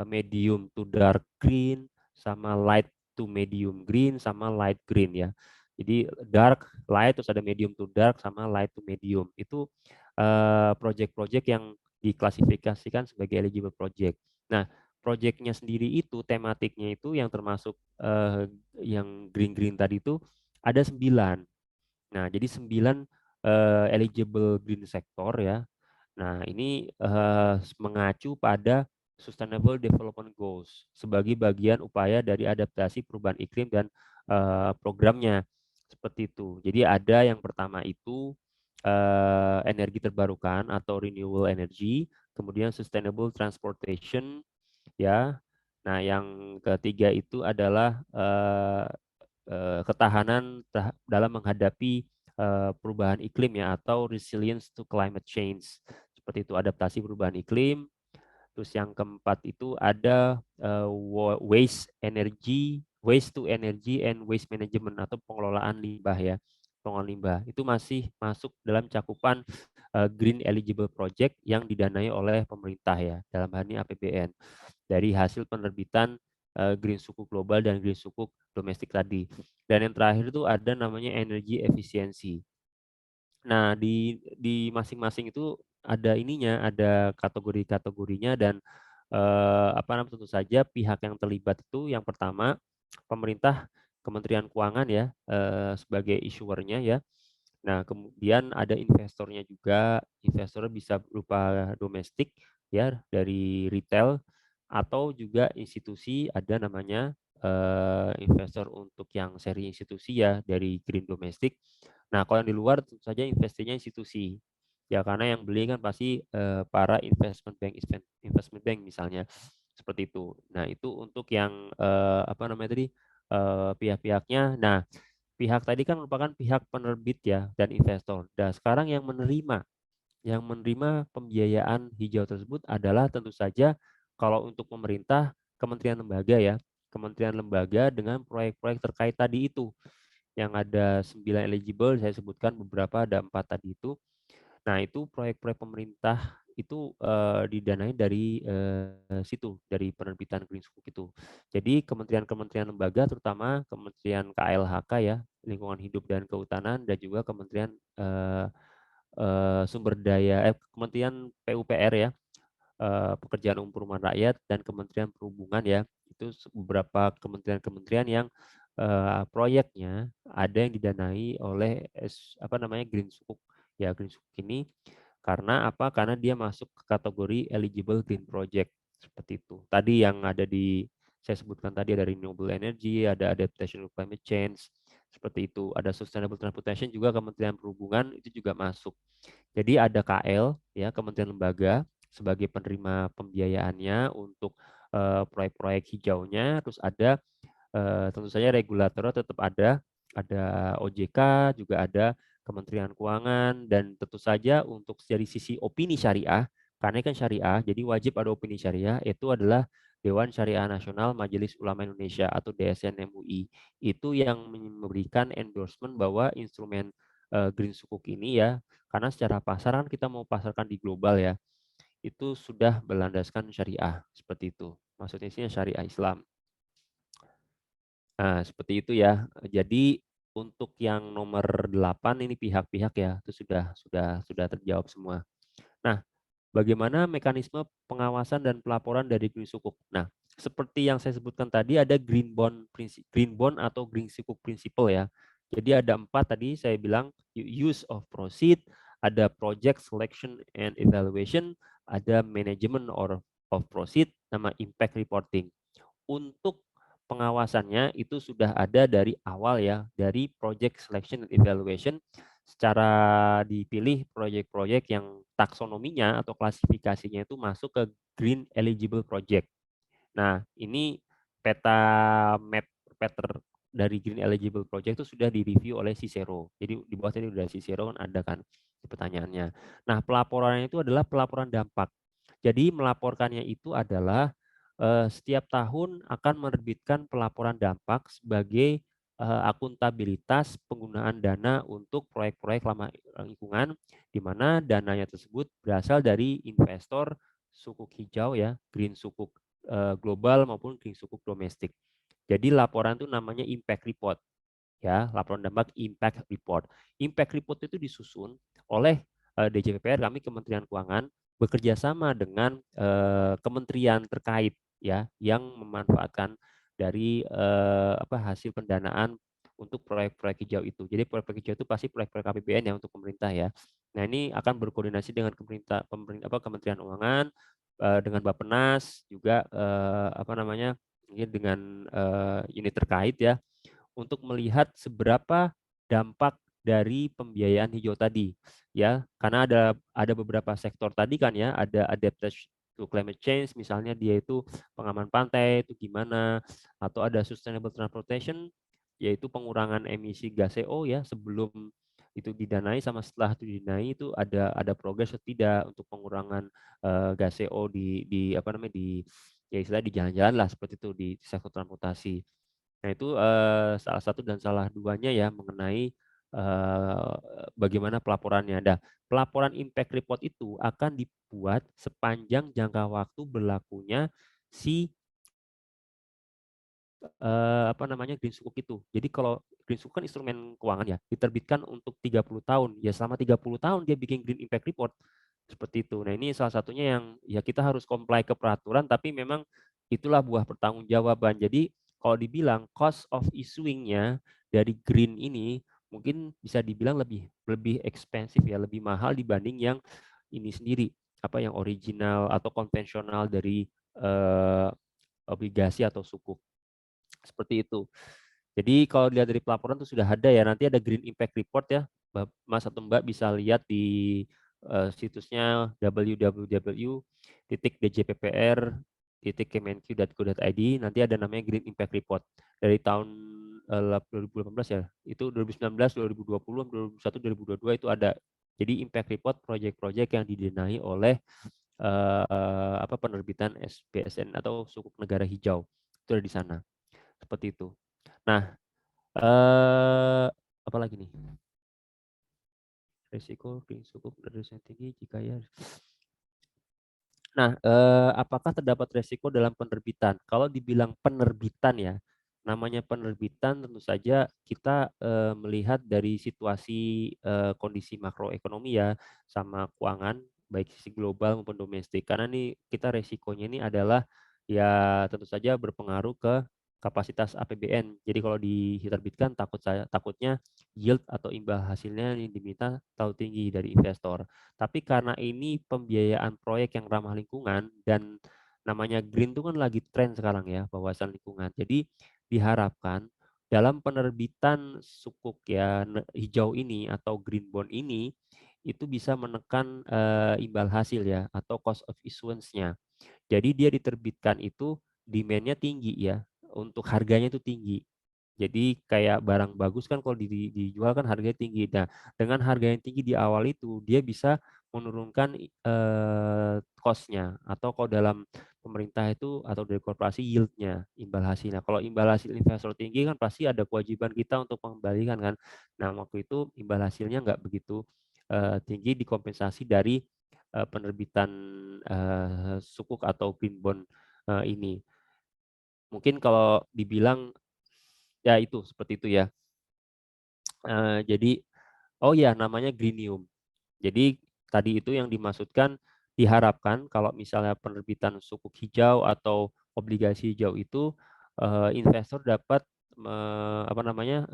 medium to dark green, sama light to medium green sama light green ya. Jadi dark, light, terus ada medium to dark sama light to medium. Itu project-project yang diklasifikasikan sebagai eligible project. Nah, projectnya sendiri itu tematiknya itu yang termasuk yang green-green tadi itu ada 9. Nah, jadi 9 eligible green sector ya. Nah, ini mengacu pada Sustainable Development Goals sebagai bagian upaya dari adaptasi perubahan iklim dan programnya seperti itu. Jadi ada yang pertama itu energi terbarukan atau renewable energy, kemudian sustainable transportation ya. Nah, yang ketiga itu adalah ketahanan dalam menghadapi perubahan iklim ya atau resilience to climate change. Seperti itu adaptasi perubahan iklim. Terus yang keempat itu ada waste to energy and waste management atau pengelolaan limbah ya. Pengelolaan limbah itu masih masuk dalam cakupan green eligible project yang didanai oleh pemerintah ya. Dalam hal ini APBN dari hasil penerbitan green sukuk global dan green sukuk domestik tadi. Dan yang terakhir itu ada namanya energi efisiensi. Nah, di masing-masing itu ada ininya, ada kategori-kategorinya dan apa namanya tentu saja pihak yang terlibat itu yang pertama pemerintah, Kementerian Keuangan ya sebagai issuernya ya. Nah, kemudian ada investornya juga, investor bisa berupa domestik ya dari retail atau juga institusi ada namanya investor untuk yang seri institusi ya dari green domestik. Nah, kalau yang di luar tentu saja investasinya institusi. Ya karena yang beli kan pasti para investment bank misalnya seperti itu. Nah, itu untuk yang apa namanya tadi pihak-pihaknya. Nah, pihak tadi kan merupakan pihak penerbit ya dan investor. Dan sekarang yang menerima pembiayaan hijau tersebut adalah tentu saja kalau untuk pemerintah kementerian lembaga ya, kementerian lembaga dengan proyek-proyek terkait tadi itu yang ada 9 eligible, saya sebutkan beberapa, ada 4 tadi itu. Nah, itu proyek-proyek pemerintah itu didanai dari situ, dari penerbitan Green Sukuk itu. Jadi kementerian-kementerian lembaga, terutama Kementerian KLHK ya, Lingkungan Hidup dan Kehutanan, dan juga Kementerian Sumber Daya Kementerian PUPR ya, Pekerjaan Umum Perumahan Rakyat dan Kementerian Perhubungan ya. Itu beberapa kementerian-kementerian yang proyeknya ada yang didanai oleh Green Sukuk. Ya, Green Sukuk ini karena apa? Karena dia masuk ke kategori eligible green project seperti itu. Tadi yang ada saya sebutkan tadi ada renewable energy, ada adaptation to climate change, seperti itu. Ada sustainable transportation juga Kementerian Perhubungan itu juga masuk. Jadi ada KL ya, Kementerian Lembaga sebagai penerima pembiayaannya untuk proyek-proyek hijaunya, terus ada tentu saja regulatornya tetap ada OJK, juga ada Kementerian Keuangan, dan tentu saja untuk dari sisi opini syariah, karena kan syariah, jadi wajib ada opini syariah, itu adalah Dewan Syariah Nasional Majelis Ulama Indonesia atau DSN MUI. Itu yang memberikan endorsement bahwa instrumen Green Sukuk ini ya, karena secara pasaran kita mau pasarkan di global ya, itu sudah berlandaskan syariah, seperti itu. Maksudnya sih syariah Islam. Nah, seperti itu ya. Jadi untuk yang nomor 8 ini pihak-pihak ya, itu sudah terjawab semua. Nah, bagaimana mekanisme pengawasan dan pelaporan dari Green Sukuk? Nah, seperti yang saya sebutkan tadi ada Green Bond atau Green Sukuk Principle ya. Jadi ada 4 tadi saya bilang, use of proceed, ada project selection and evaluation, ada management of proceed, sama impact reporting. Untuk pengawasannya itu sudah ada dari awal ya, dari project selection and evaluation, secara dipilih proyek-proyek yang taksonominya atau klasifikasinya itu masuk ke green eligible project. Nah, ini map dari green eligible project itu sudah direview oleh Cicero. Jadi di bawah tadi udah Cicero kan ada kan pertanyaannya. Nah, pelaporannya itu adalah pelaporan dampak. Jadi melaporkannya itu adalah setiap tahun akan menerbitkan pelaporan dampak sebagai akuntabilitas penggunaan dana untuk proyek-proyek ramah lingkungan, di mana dananya tersebut berasal dari investor sukuk hijau ya, green sukuk global maupun green sukuk domestik. Jadi laporan itu namanya impact report ya, laporan dampak impact report. Impact report itu disusun oleh DJPPR, kami Kementerian Keuangan bekerja sama dengan kementerian terkait ya yang memanfaatkan dari hasil pendanaan untuk proyek-proyek hijau itu. Jadi proyek-proyek hijau itu pasti proyek-proyek APBN ya untuk pemerintah ya. Nah, ini akan berkoordinasi dengan Kementerian Keuangan, dengan Bappenas juga dengan unit terkait ya, untuk melihat seberapa dampak dari pembiayaan hijau tadi ya, karena ada beberapa sektor tadi kan ya, ada adaptation to climate change, misalnya dia itu pengaman pantai itu gimana, atau ada sustainable transportation yaitu pengurangan emisi gas CO ya, sebelum itu didanai sama setelah itu didanai itu ada progres atau tidak untuk pengurangan gas CO di ya istilah di jalan-jalan lah seperti itu di sektor transportasi. Nah, itu salah satu dan salah duanya ya mengenai bagaimana pelaporannya. Nah, pelaporan impact report itu akan dibuat sepanjang jangka waktu berlakunya si Green Sukuk itu. Jadi kalau Green Sukuk kan instrumen keuangan ya, diterbitkan untuk 30 tahun. Ya selama 30 tahun dia bikin Green Impact Report. Seperti itu. Nah, ini salah satunya yang ya kita harus comply ke peraturan, tapi memang itulah buah pertanggungjawaban. Jadi kalau dibilang cost of issuing-nya dari green ini mungkin bisa dibilang lebih ekspensif ya, lebih mahal dibanding yang ini sendiri, yang original atau konvensional dari obligasi atau sukuk. Seperti itu. Jadi kalau dilihat dari pelaporan itu sudah ada ya, nanti ada Green Impact Report ya, Mas atau Mbak bisa lihat di situsnya www.djppr.kemenq.go.id, nanti ada namanya Green Impact Report dari tahun 2018 ya, itu 2019, 2020, 2021, 2022 itu ada. Jadi Impact Report proyek-proyek yang didanai oleh penerbitan SBSN atau Sukuk Negara Hijau, itu ada di sana. Seperti itu. Nah, apa lagi nih? Risiko sukuk yang tinggi jika ya. Nah, apakah terdapat risiko dalam penerbitan? Kalau dibilang penerbitan ya, namanya penerbitan tentu saja kita melihat dari situasi kondisi makroekonomi ya, sama keuangan baik sisi global maupun domestik. Karena nih kita resikonya ini adalah ya tentu saja berpengaruh ke kapasitas APBN. Jadi kalau diterbitkan takutnya yield atau imbal hasilnya yang diminta terlalu tinggi dari investor. Tapi karena ini pembiayaan proyek yang ramah lingkungan dan namanya green itu kan lagi tren sekarang ya, wawasan lingkungan. Jadi diharapkan dalam penerbitan sukuk ya hijau ini atau green bond ini itu bisa menekan imbal hasil ya atau cost of issuance-nya. Jadi dia diterbitkan itu demand-nya tinggi ya, untuk harganya itu tinggi. Jadi kayak barang bagus kan kalau dijual kan harganya tinggi. Nah, dengan harga yang tinggi di awal itu dia bisa menurunkan cost-nya atau kalau dalam pemerintah itu atau dari korporasi yield-nya, imbal hasilnya. Kalau imbal hasil investor tinggi kan pasti ada kewajiban kita untuk mengembalikan kan. Nah, waktu itu imbal hasilnya nggak begitu tinggi dikompensasi dari penerbitan sukuk atau green bond ini. Mungkin kalau dibilang ya itu seperti itu ya. Jadi oh ya namanya greenium. Jadi tadi itu yang dimaksudkan diharapkan kalau misalnya penerbitan sukuk hijau atau obligasi hijau itu investor dapat apa namanya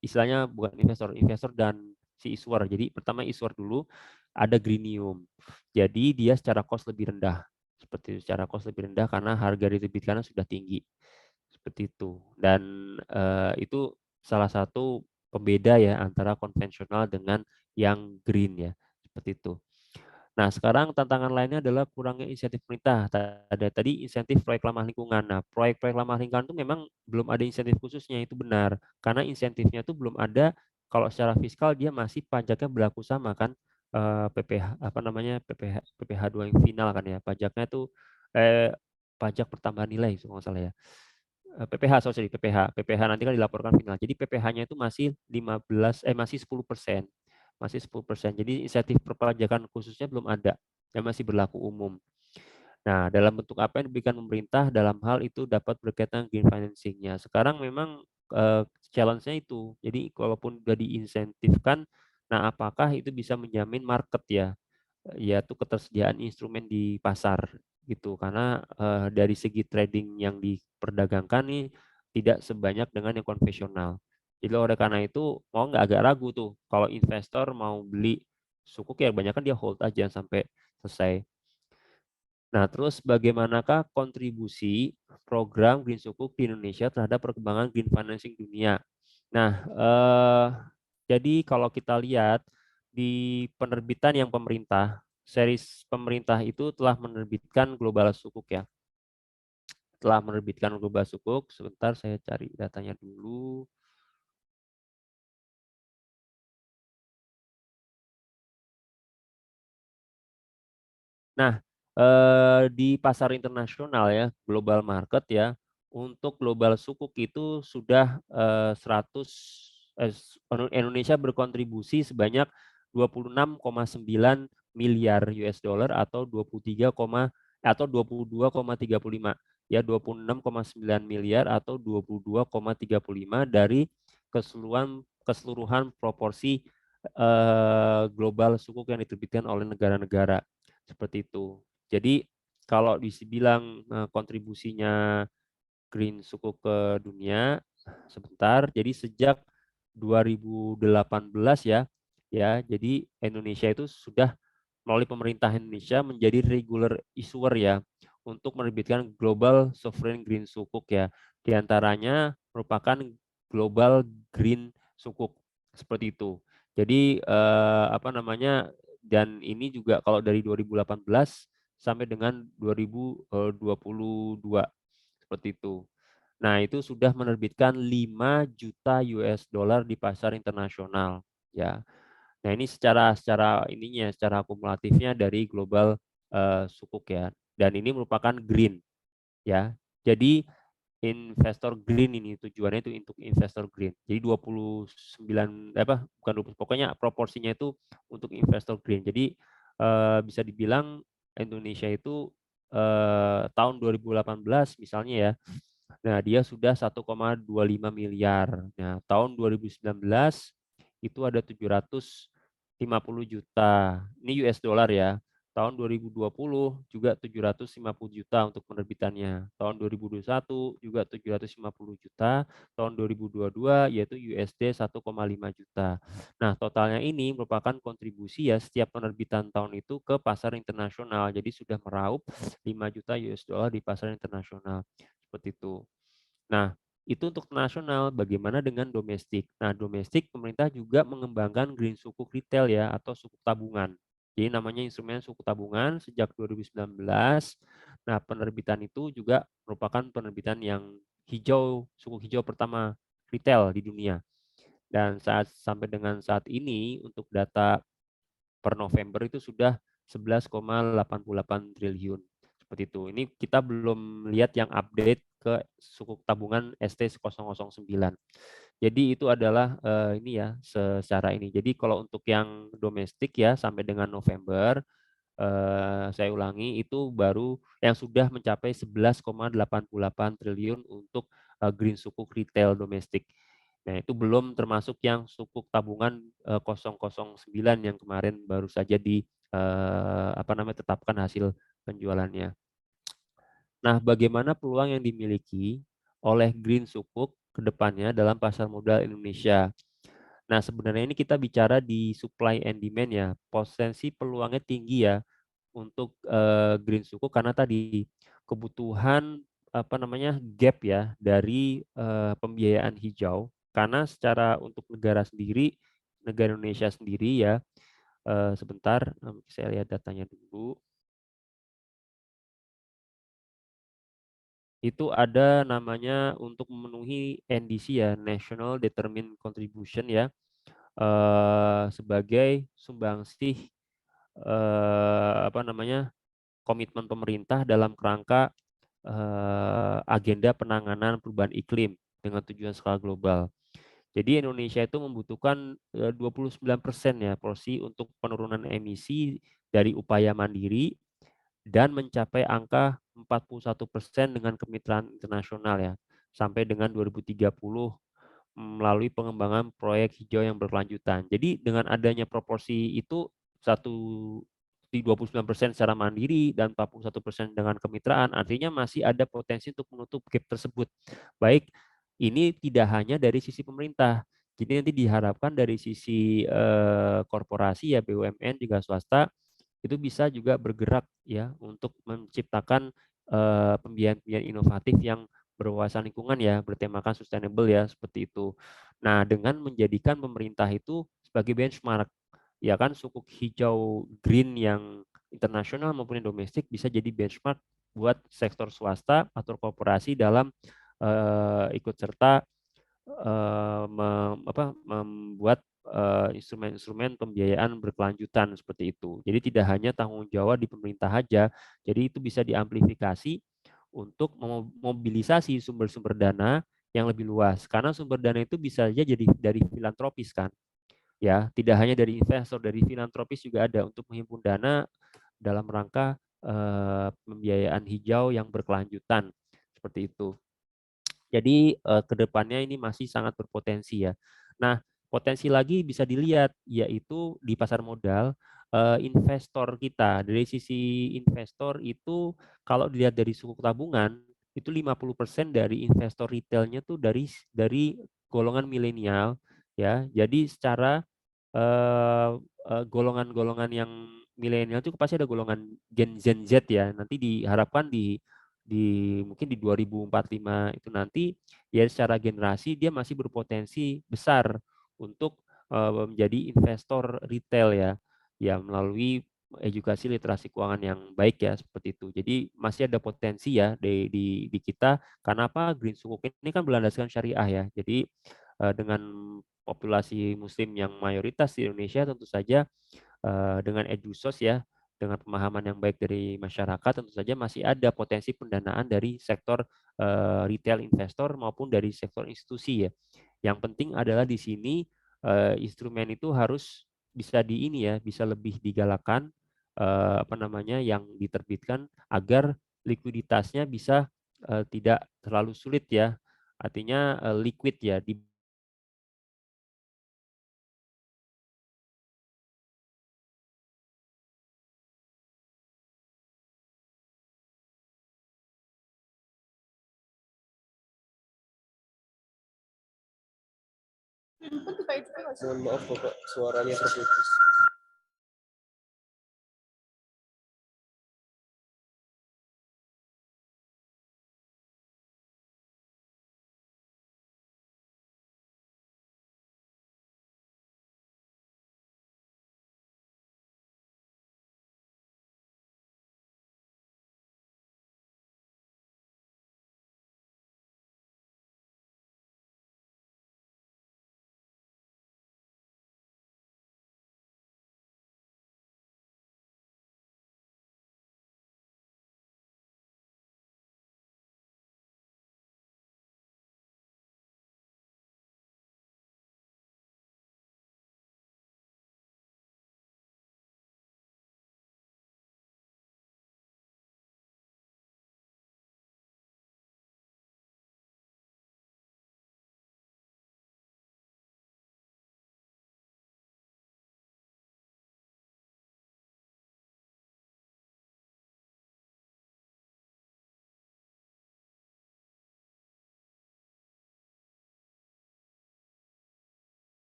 istilahnya bukan investor dan si issuer. Jadi pertama issuer dulu ada greenium. Jadi dia secara cost lebih rendah. Seperti itu, secara cost lebih rendah karena harga diterbitkannya sudah tinggi. Seperti itu. Dan itu salah satu pembeda ya antara konvensional dengan yang green ya. Seperti itu. Nah, sekarang tantangan lainnya adalah kurangnya insentif pemerintah. Ada tadi insentif proyek ramah lingkungan. Nah, proyek-proyek ramah lingkungan itu memang belum ada insentif khususnya, itu benar. Karena insentifnya itu belum ada kalau secara fiskal dia masih pajaknya berlaku sama kan PPh apa namanya PPh 2 yang final kan ya. Pajaknya itu pajak pertambahan nilai kalau nggak salah ya. PPh sorry PPh nanti kan dilaporkan final. Jadi PPh-nya itu masih 10%. Masih 10%. Jadi insentif perpajakan khususnya belum ada dan masih berlaku umum. Nah, dalam bentuk apa yang diberikan pemerintah dalam hal itu dapat berkaitan green financing-nya. Sekarang memang challenge-nya itu. Jadi walaupun sudah diinsentifkan, nah apakah itu bisa menjamin market ya? Yaitu ketersediaan instrumen di pasar gitu karena dari segi trading yang diperdagangkan nih tidak sebanyak dengan yang konvensional. Jadi oleh karena itu mau nggak agak ragu tuh kalau investor mau beli sukuk ya banyak kan dia hold aja sampai selesai. Nah, terus bagaimanakah kontribusi program Green Sukuk di Indonesia terhadap perkembangan green financing dunia? Nah, jadi kalau kita lihat di penerbitan yang pemerintah, series pemerintah itu telah menerbitkan global sukuk ya. Telah menerbitkan global sukuk. Sebentar saya cari datanya dulu. Nah, di pasar internasional ya, global market ya, untuk global sukuk itu sudah 100 Indonesia berkontribusi sebanyak 26,9 miliar US dollar atau 22,35 ya 26,9 miliar atau 22,35 dari keseluruhan proporsi global sukuk yang diterbitkan oleh negara-negara. Seperti itu. Jadi kalau dibilang kontribusinya green sukuk ke dunia sebentar. Jadi sejak 2018 ya jadi Indonesia itu sudah melalui pemerintah Indonesia menjadi regular issuer ya untuk menerbitkan global sovereign green sukuk ya. Di antaranya merupakan global green sukuk seperti itu. Jadi apa namanya dan ini juga kalau dari 2018 sampai dengan 2022 seperti itu. Nah, itu sudah menerbitkan 5 juta US dollar di pasar internasional ya. Nah, ini secara ininya secara akumulatifnya dari global sukuk ya. Dan ini merupakan green ya. Jadi investor green ini tujuannya itu untuk investor green. Jadi 29 bukan 20 pokoknya proporsinya itu untuk investor green. Jadi bisa dibilang Indonesia itu tahun 2018 misalnya ya Nah, dia sudah 1,25 miliar. Nah, tahun 2019 itu ada 750 juta. Ini US dollar ya. Tahun 2020 juga 750 juta untuk penerbitannya. Tahun 2021 juga 750 juta. Tahun 2022 yaitu USD 1,5 juta. Nah, totalnya ini merupakan kontribusi ya setiap penerbitan tahun itu ke pasar internasional. Jadi sudah meraup 5 juta US dollar di pasar internasional. Seperti itu. Nah, itu untuk nasional. Bagaimana dengan domestik? Nah, domestik pemerintah juga mengembangkan green sukuk retail ya atau sukuk tabungan. Jadi namanya instrumen sukuk tabungan sejak 2019. Nah, penerbitan itu juga merupakan penerbitan yang hijau, sukuk hijau pertama retail di dunia. Dan sampai dengan saat ini untuk data per November itu sudah 11,88 triliun. Seperti itu. Ini kita belum lihat yang update ke sukuk tabungan ST009. Jadi itu adalah ini ya secara ini. Jadi kalau untuk yang domestik ya sampai dengan November saya ulangi itu baru yang sudah mencapai 11,88 triliun untuk green sukuk retail domestik. Nah, itu belum termasuk yang sukuk tabungan 009 yang kemarin baru saja tetapkan hasil penjualannya. Nah, bagaimana peluang yang dimiliki oleh green sukuk ke depannya dalam pasar modal Indonesia? Nah, sebenarnya ini kita bicara di supply and demand ya. Potensi peluangnya tinggi ya untuk green sukuk karena tadi kebutuhan gap ya dari pembiayaan hijau karena secara untuk negara Indonesia sendiri ya sebentar saya lihat datanya dulu. Itu ada namanya untuk memenuhi NDC ya, National Determined Contribution ya, sebagai sumbangsih komitmen pemerintah dalam kerangka agenda penanganan perubahan iklim dengan tujuan skala global. Jadi Indonesia itu membutuhkan 29% ya porsi untuk penurunan emisi dari upaya mandiri dan mencapai angka 41% dengan kemitraan internasional ya sampai dengan 2030 melalui pengembangan proyek hijau yang berkelanjutan. Jadi dengan adanya proporsi itu di 29% secara mandiri dan 41% dengan kemitraan, artinya masih ada potensi untuk menutup gap tersebut. Baik, ini tidak hanya dari sisi pemerintah. Jadi nanti diharapkan dari sisi korporasi ya BUMN juga swasta itu bisa juga bergerak ya untuk menciptakan pembiayaan-pembiayaan inovatif yang berwawasan lingkungan ya, bertemakan sustainable ya, seperti itu. Nah, dengan menjadikan pemerintah itu sebagai benchmark, ya kan sukuk hijau green yang internasional maupun yang domestik bisa jadi benchmark buat sektor swasta atau korporasi dalam ikut serta membuat instrumen-instrumen pembiayaan berkelanjutan seperti itu. Jadi tidak hanya tanggung jawab di pemerintah saja, jadi itu bisa diamplifikasi untuk memobilisasi sumber-sumber dana yang lebih luas. Karena sumber dana itu bisa saja jadi dari filantropis kan. Ya, tidak hanya dari investor, dari filantropis juga ada untuk menghimpun dana dalam rangka pembiayaan hijau yang berkelanjutan seperti itu. Jadi ke depannya ini masih sangat berpotensi ya. Nah, potensi lagi bisa dilihat yaitu di pasar modal investor kita. Dari sisi investor itu kalau dilihat dari suku tabungan itu 50% dari investor retailnya tuh dari golongan milenial ya. Jadi secara golongan-golongan yang milenial itu pasti ada golongan Gen Z ya. Nanti diharapkan mungkin di 2045 itu nanti ya secara generasi dia masih berpotensi besar untuk menjadi investor retail ya melalui edukasi literasi keuangan yang baik ya seperti itu. Jadi masih ada potensi ya di kita karena apa green sukuk ini kan berlandaskan syariah ya. Jadi dengan populasi muslim yang mayoritas di Indonesia tentu saja dengan edusos ya, dengan pemahaman yang baik dari masyarakat, tentu saja masih ada potensi pendanaan dari sektor retail investor maupun dari sektor institusi ya. Yang penting adalah di sini instrumen itu harus bisa bisa lebih digalakkan yang diterbitkan agar likuiditasnya bisa tidak terlalu sulit ya, artinya, liquid ya di Mohon maaf Bapak, suaranya terputus.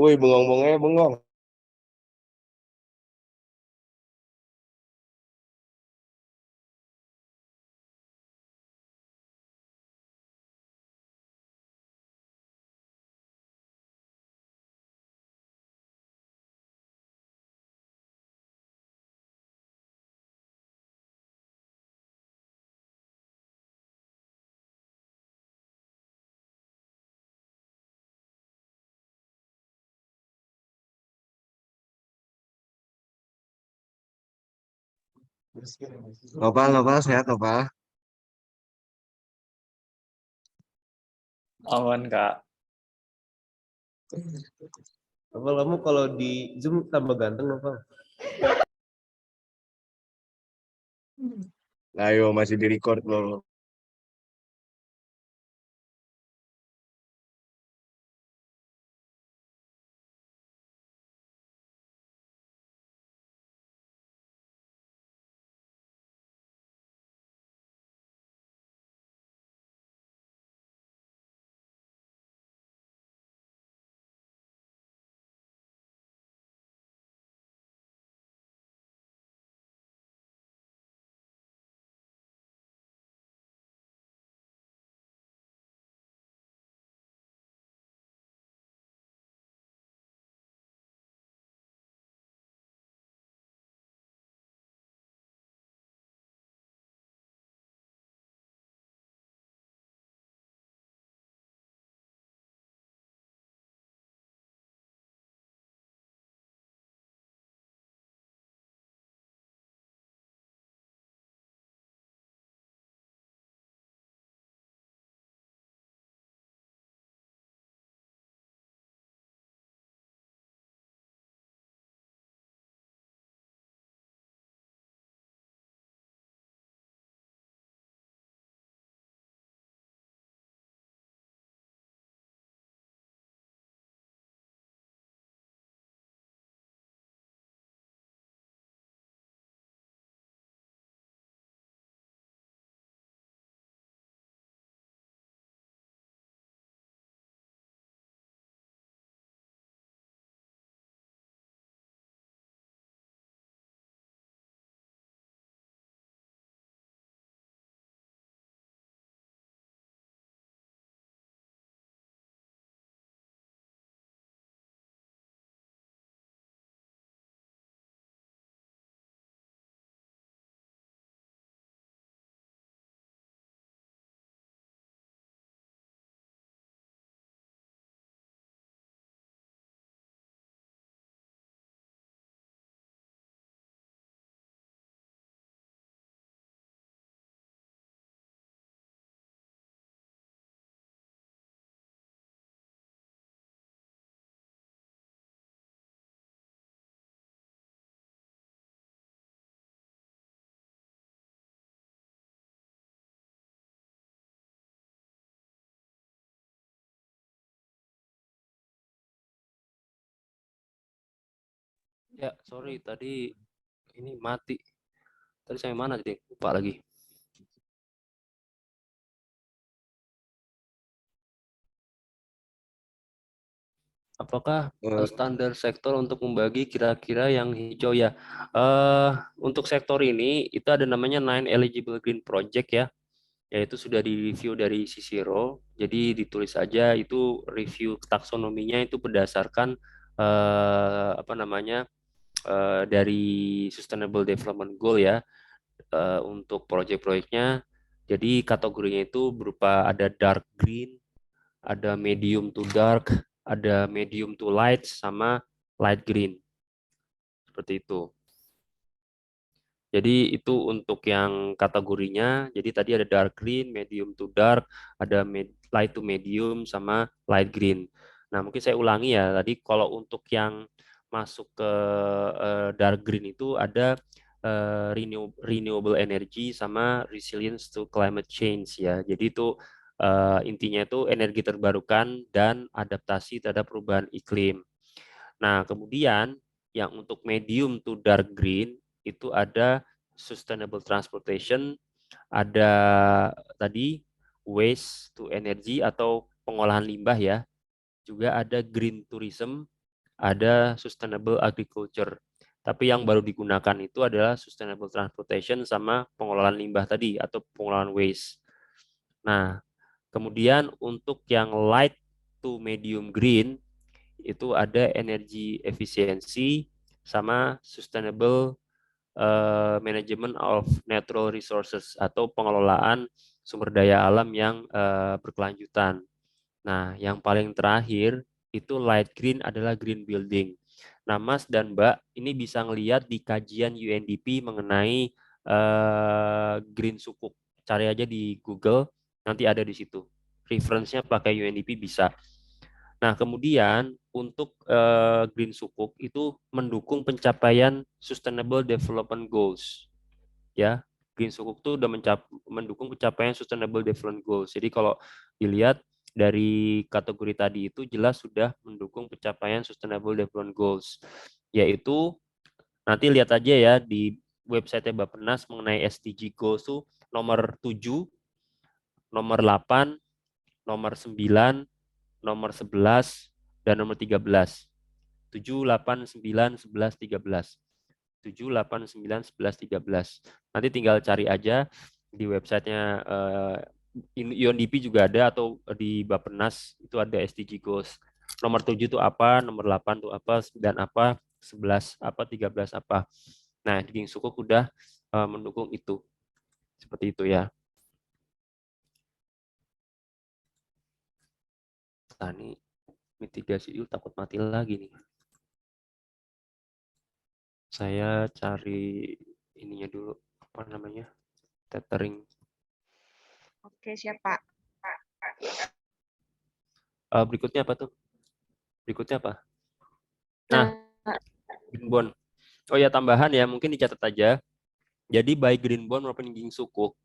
Woi, bengong-bengongnya bengong. Nopal, Nopal, sehat Nopal. Aman, Kak. Nopal, kamu kalau di Zoom tambah ganteng, Nopal. Ayo, masih di record loh. Ya, sorry tadi ini mati. Tadi saya mana tadi? Lupa lagi. Apakah standar sektor untuk membagi kira-kira yang hijau ya? Untuk sektor ini itu ada namanya 9 eligible green project ya, yaitu sudah direview dari Cicero. Jadi ditulis saja itu review taksonominya itu berdasarkan apa namanya dari Sustainable Development Goal ya untuk proyek-proyeknya. Jadi kategorinya itu berupa ada dark green, ada medium to dark, ada medium to light, sama light green. Seperti itu. Jadi itu untuk yang kategorinya. Jadi tadi ada dark green, medium to dark, ada light to medium, sama light green. Nah, mungkin saya ulangi ya. Tadi kalau untuk yang masuk ke dark green itu ada renewable energy sama resilience to climate change ya. Jadi itu intinya itu energi terbarukan dan adaptasi terhadap perubahan iklim. Nah, kemudian yang untuk medium to dark green itu ada sustainable transportation, ada tadi waste to energy atau pengolahan limbah ya. Juga ada green tourism, ada sustainable agriculture. Tapi yang baru digunakan itu adalah sustainable transportation sama pengelolaan limbah tadi atau pengelolaan waste. Nah, kemudian untuk yang light to medium green itu ada energy efisiensi sama sustainable management of natural resources atau pengelolaan sumber daya alam yang berkelanjutan. Nah, yang paling terakhir itu light green adalah green building. Nah, Mas dan Mbak ini bisa ngelihat di kajian UNDP mengenai green sukuk. Cari aja di Google, nanti ada di situ. Reference-nya pakai UNDP bisa. Nah, kemudian untuk Green Sukuk itu mendukung pencapaian Sustainable Development Goals. Ya, Green Sukuk itu udah mendukung pencapaian Sustainable Development Goals. Jadi kalau dilihat dari kategori tadi itu jelas sudah mendukung pencapaian Sustainable Development Goals. Yaitu nanti lihat aja ya di website Bappenas mengenai SDG Goals itu nomor 7, nomor 8, nomor 9, nomor 11, dan nomor 13. 7, 8, 9, 11, 13. 7, 8, 9, 11, 13. Nanti tinggal cari aja di websitenya UNDP juga ada, atau di Bappenas itu ada SDG Goals. Nomor 7 itu apa, nomor 8 itu apa, 9 apa, 11 apa, 13 apa. Nah, di Sukuk udah mendukung itu. Seperti itu ya. Nah, ini mitigasi takut mati lagi nih. Saya cari ininya dulu, apa namanya, tethering. Oke, siap Pak. Berikutnya apa tuh? Berikutnya apa? Nah, green bond. Oh ya, tambahan ya, mungkin dicatat aja. Jadi baik green bond maupun green sukuk,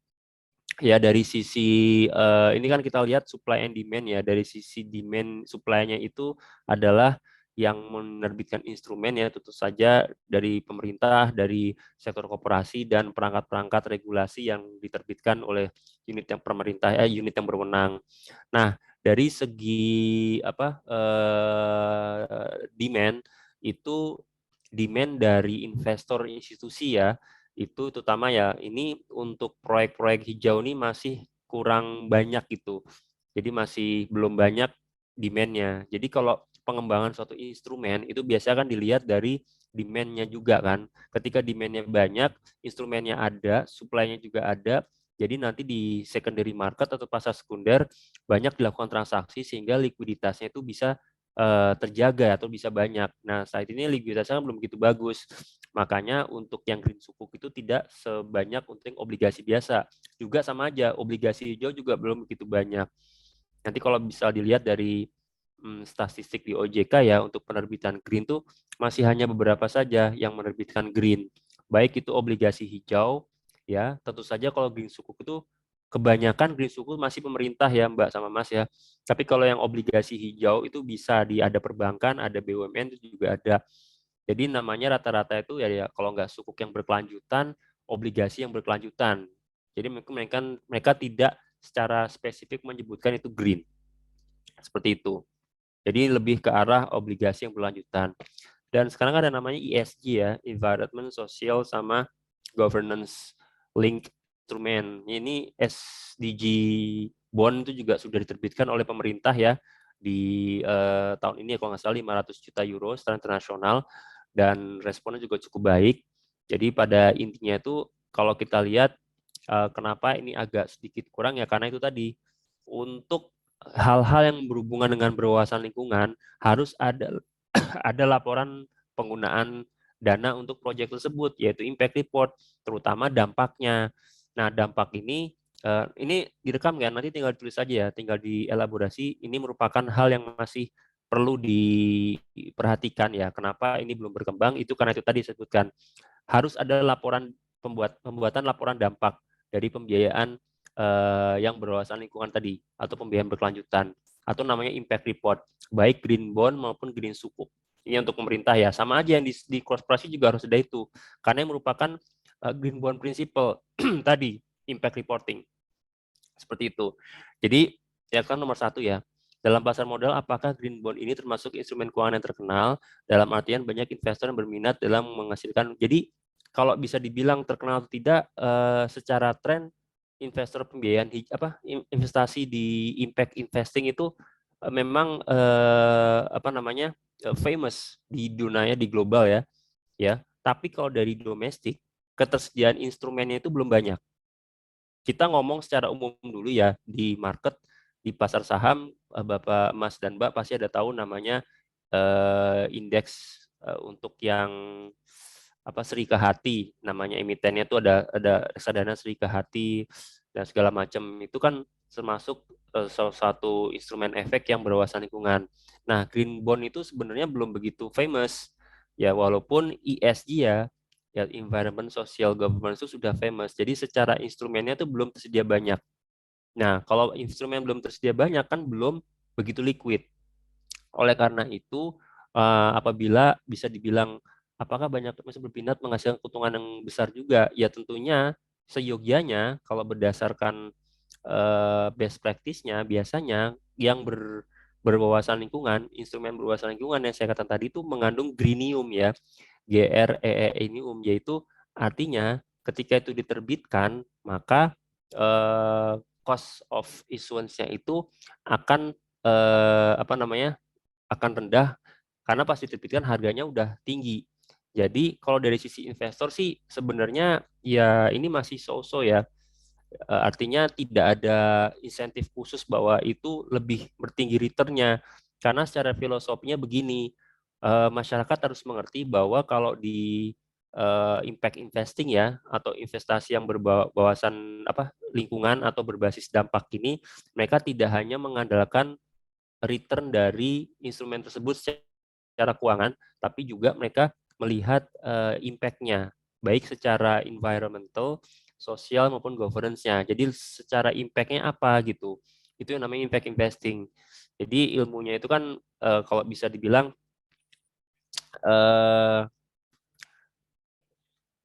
ya dari sisi ini kan kita lihat supply and demand ya. Dari sisi demand supply-nya itu adalah yang menerbitkan instrumen ya, tentu saja dari pemerintah, dari sektor koperasi, dan perangkat-perangkat regulasi yang diterbitkan oleh unit yang pemerintah, unit yang berwenang. Nah, dari segi apa demand itu, demand dari investor institusi ya, itu terutama ya ini untuk proyek-proyek hijau ini masih kurang banyak gitu. Jadi masih belum banyak demand-nya. Jadi kalau pengembangan suatu instrumen itu biasanya kan dilihat dari demand-nya juga kan. Ketika demand-nya banyak, instrumennya ada, supply-nya juga ada, jadi nanti di secondary market atau pasar sekunder banyak dilakukan transaksi sehingga likuiditasnya itu bisa terjaga atau bisa banyak. Nah, saat ini likuiditasnya belum begitu bagus. Makanya untuk yang green sukuk itu tidak sebanyak untuk obligasi biasa. Juga sama aja, obligasi hijau juga belum begitu banyak. Nanti kalau bisa dilihat dari statistik di OJK ya, untuk penerbitan green tuh masih hanya beberapa saja yang menerbitkan green. Baik itu obligasi hijau, ya tentu saja kalau green sukuk itu kebanyakan green sukuk masih pemerintah ya Mbak sama Mas ya. Tapi kalau yang obligasi hijau itu bisa ada perbankan, ada BUMN itu juga ada. Jadi namanya rata-rata itu ya kalau nggak sukuk yang berkelanjutan, obligasi yang berkelanjutan. Jadi mereka tidak secara spesifik menyebutkan itu green. Seperti itu. Jadi lebih ke arah obligasi yang berlanjutan. Dan sekarang ada namanya ESG ya, Environment, Social, sama Governance Linked Instrument. Ini SDG bond itu juga sudah diterbitkan oleh pemerintah ya di tahun ini kalau nggak salah 500 juta euro secara internasional, dan responnya juga cukup baik. Jadi pada intinya itu kalau kita lihat kenapa ini agak sedikit kurang ya karena itu tadi untuk hal-hal yang berhubungan dengan berwawasan lingkungan harus ada ada laporan penggunaan dana untuk proyek tersebut, yaitu impact report, terutama dampaknya. Nah, dampak ini direkam kan, nanti tinggal tulis aja ya, tinggal dielaborasi. Ini merupakan hal yang masih perlu diperhatikan ya. Kenapa ini belum berkembang? Itu karena itu tadi disebutkan harus ada laporan pembuatan laporan dampak dari pembiayaan yang berwawasan lingkungan tadi atau pembiayaan berkelanjutan atau namanya impact report, baik green bond maupun green sukuk. Ini untuk pemerintah ya, sama aja yang di korporasi juga harus ada itu, karena yang merupakan green bond principle tadi, impact reporting. Seperti itu. Jadi, ya kan nomor 1 ya, dalam pasar modal apakah green bond ini termasuk instrumen keuangan yang terkenal, dalam artian banyak investor yang berminat dalam menghasilkan. Jadi, kalau bisa dibilang terkenal atau tidak, secara tren investor pembiayaan investasi di impact investing itu memang famous di dunia, di global ya. Tapi kalau dari domestik ketersediaan instrumennya itu belum banyak. Kita ngomong secara umum dulu ya di market, di pasar saham, Bapak Mas dan Mbak pasti ada tahu namanya indeks untuk yang Serika Hati, namanya emitennya itu ada reksadana Serika Hati dan segala macam. Itu kan termasuk salah satu instrumen efek yang berwawasan lingkungan. Nah, green bond itu sebenarnya belum begitu famous ya, walaupun ESG ya environment, social, governance itu sudah famous. Jadi secara instrumennya itu belum tersedia banyak. Nah, kalau instrumen belum tersedia banyak kan belum begitu liquid. Oleh karena itu, apabila bisa dibilang apakah banyak masih berminat menghasilkan keuntungan yang besar juga? Ya tentunya seyogianya kalau berdasarkan best practice-nya biasanya yang berwawasan lingkungan, instrumen berwawasan lingkungan yang saya katakan tadi itu mengandung greenium ya. GREEINIUM, yaitu artinya ketika itu diterbitkan maka cost of issuance-nya itu akan akan rendah karena pas diterbitkan harganya udah tinggi. Jadi kalau dari sisi investor sih sebenarnya ya ini masih so-so ya. Artinya tidak ada insentif khusus bahwa itu lebih bertinggi return-nya. Karena secara filosofinya begini, masyarakat harus mengerti bahwa kalau di impact investing ya atau investasi yang berwawasan lingkungan atau berbasis dampak ini, mereka tidak hanya mengandalkan return dari instrumen tersebut secara keuangan, tapi juga mereka melihat impact-nya, baik secara environmental, sosial maupun governance-nya. Jadi secara impact-nya apa gitu. Itu yang namanya impact investing. Jadi ilmunya itu kan kalau bisa dibilang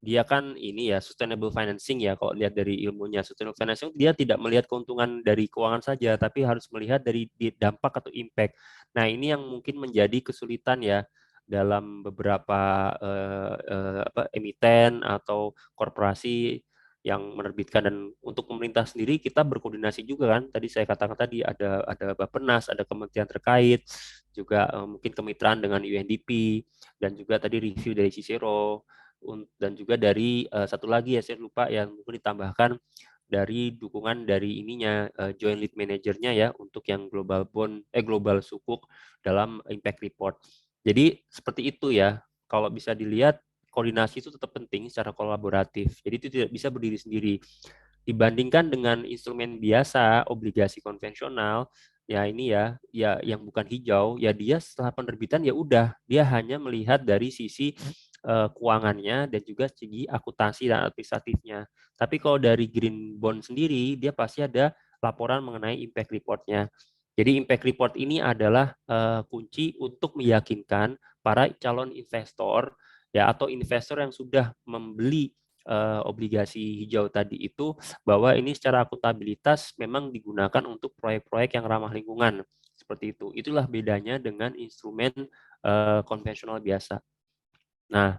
dia kan ini ya sustainable financing ya, kalau lihat dari ilmunya sustainable financing dia tidak melihat keuntungan dari keuangan saja tapi harus melihat dari dampak atau impact. Nah, ini yang mungkin menjadi kesulitan ya dalam beberapa emiten atau korporasi yang menerbitkan. Dan untuk pemerintah sendiri kita berkoordinasi juga kan, tadi saya katakan tadi ada Bappenas, ada kementerian terkait juga, mungkin kemitraan dengan UNDP dan juga tadi review dari Cicero, dan juga dari satu lagi ya saya lupa yang mungkin ditambahkan dari dukungan dari ininya joint lead manager-nya ya untuk yang global sukuk dalam impact report. Jadi seperti itu ya. Kalau bisa dilihat koordinasi itu tetap penting secara kolaboratif. Jadi itu tidak bisa berdiri sendiri. Dibandingkan dengan instrumen biasa, obligasi konvensional, ya ini ya yang bukan hijau, ya dia setelah penerbitan ya udah, dia hanya melihat dari sisi keuangannya dan juga segi akuntansi dan administratifnya. Tapi kalau dari green bond sendiri, dia pasti ada laporan mengenai impact report-nya. Jadi impact report ini adalah kunci untuk meyakinkan para calon investor ya atau investor yang sudah membeli obligasi hijau tadi itu bahwa ini secara akuntabilitas memang digunakan untuk proyek-proyek yang ramah lingkungan seperti itu. Itulah bedanya dengan instrumen konvensional biasa. Nah,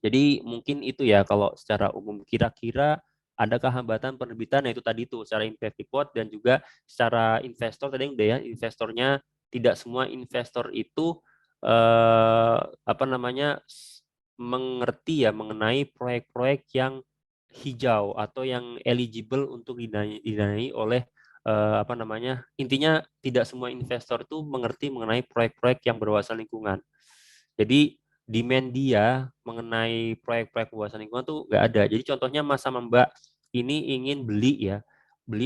jadi mungkin itu ya kalau secara umum. Kira-kira adakah hambatan penerbitan? Nah itu tadi tuh secara impact report dan juga secara investor tadi yang udah ya, investornya tidak semua investor itu mengerti ya mengenai proyek-proyek yang hijau atau yang eligible untuk didanai oleh intinya tidak semua investor itu mengerti mengenai proyek-proyek yang berwawasan lingkungan. Jadi demand dia mengenai proyek-proyek berwawasan lingkungan tuh nggak ada. Jadi contohnya Mas sama Mbak ini ingin beli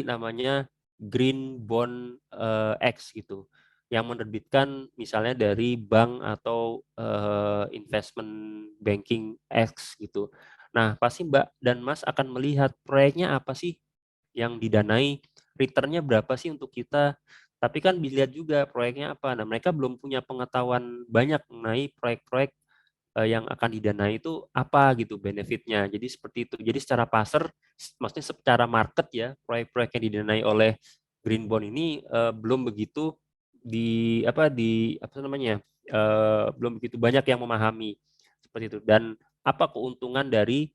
namanya Green Bond X gitu, yang menerbitkan misalnya dari bank atau investment banking X gitu. Nah, pasti Mbak dan Mas akan melihat proyeknya apa sih yang didanai, return-nya berapa sih untuk kita. Tapi kan dilihat juga proyeknya apa. Nah, mereka belum punya pengetahuan banyak mengenai proyek-proyek yang akan didanai itu apa gitu benefitnya. Jadi seperti itu. Jadi secara pasar, maksudnya secara market ya, proyek-proyek yang didanai oleh Green Bond ini belum begitu belum begitu banyak yang memahami seperti itu. Dan apa keuntungan dari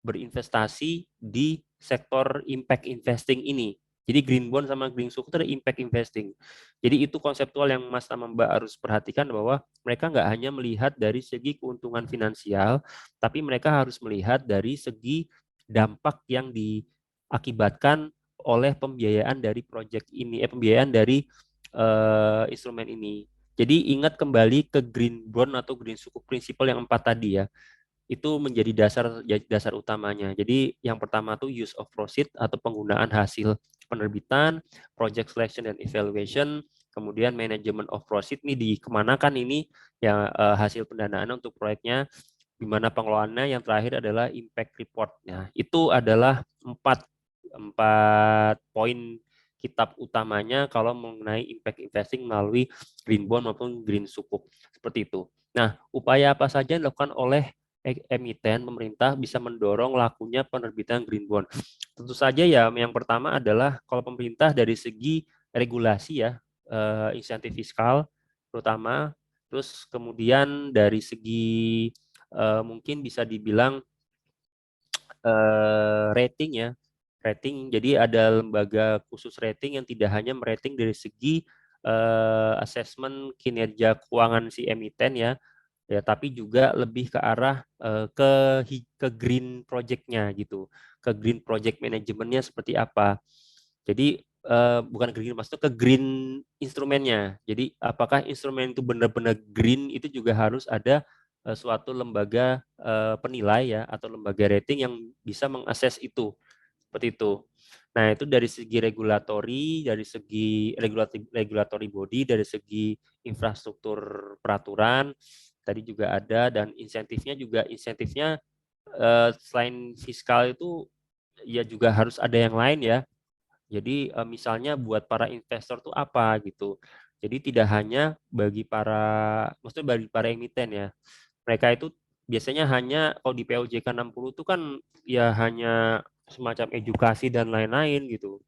berinvestasi di sektor impact investing ini. Jadi green bond sama green sukuk itu ada impact investing. Jadi itu konseptual yang Mas sama Mbak harus perhatikan bahwa mereka nggak hanya melihat dari segi keuntungan finansial, tapi mereka harus melihat dari segi dampak yang diakibatkan oleh pembiayaan dari proyek ini, pembiayaan dari instrumen ini. Jadi ingat kembali ke green bond atau green sukuk principle yang 4 tadi ya. Itu menjadi dasar utamanya. Jadi yang pertama tuh use of proceed atau penggunaan hasil penerbitan, project selection dan evaluation, kemudian management of proceed nih dikemanakan ini ya hasil pendanaan untuk proyeknya, di mana pengelolaannya, yang terakhir adalah impact report-nya. Itu adalah empat poin kitab utamanya kalau mengenai impact investing melalui green bond maupun green sukuk seperti itu. Nah, upaya apa saja yang dilakukan oleh emiten pemerintah bisa mendorong lakunya penerbitan green bond? Tentu saja ya, yang pertama adalah kalau pemerintah dari segi regulasi ya, insentif fiskal terutama, terus kemudian dari segi mungkin bisa dibilang rating ya, rating. Jadi ada lembaga khusus rating yang tidak hanya merating dari segi asesmen kinerja keuangan si emiten ya, tapi juga lebih ke arah ke green project-nya gitu, ke green project manajemennya seperti apa. Jadi bukan green, maksudnya ke green instrumennya. Jadi apakah instrumen itu benar-benar green, itu juga harus ada suatu lembaga penilai ya atau lembaga rating yang bisa mengakses itu seperti itu. Nah itu dari segi regulatori, dari segi regulatory body, dari segi infrastruktur peraturan tadi juga ada, dan insentifnya selain fiskal itu ya juga harus ada yang lain ya. Jadi misalnya buat para investor tuh apa gitu. Jadi tidak hanya maksudnya bagi para emiten ya. Mereka itu biasanya hanya kalau di POJK 60 itu kan ya hanya semacam edukasi dan lain-lain gitu.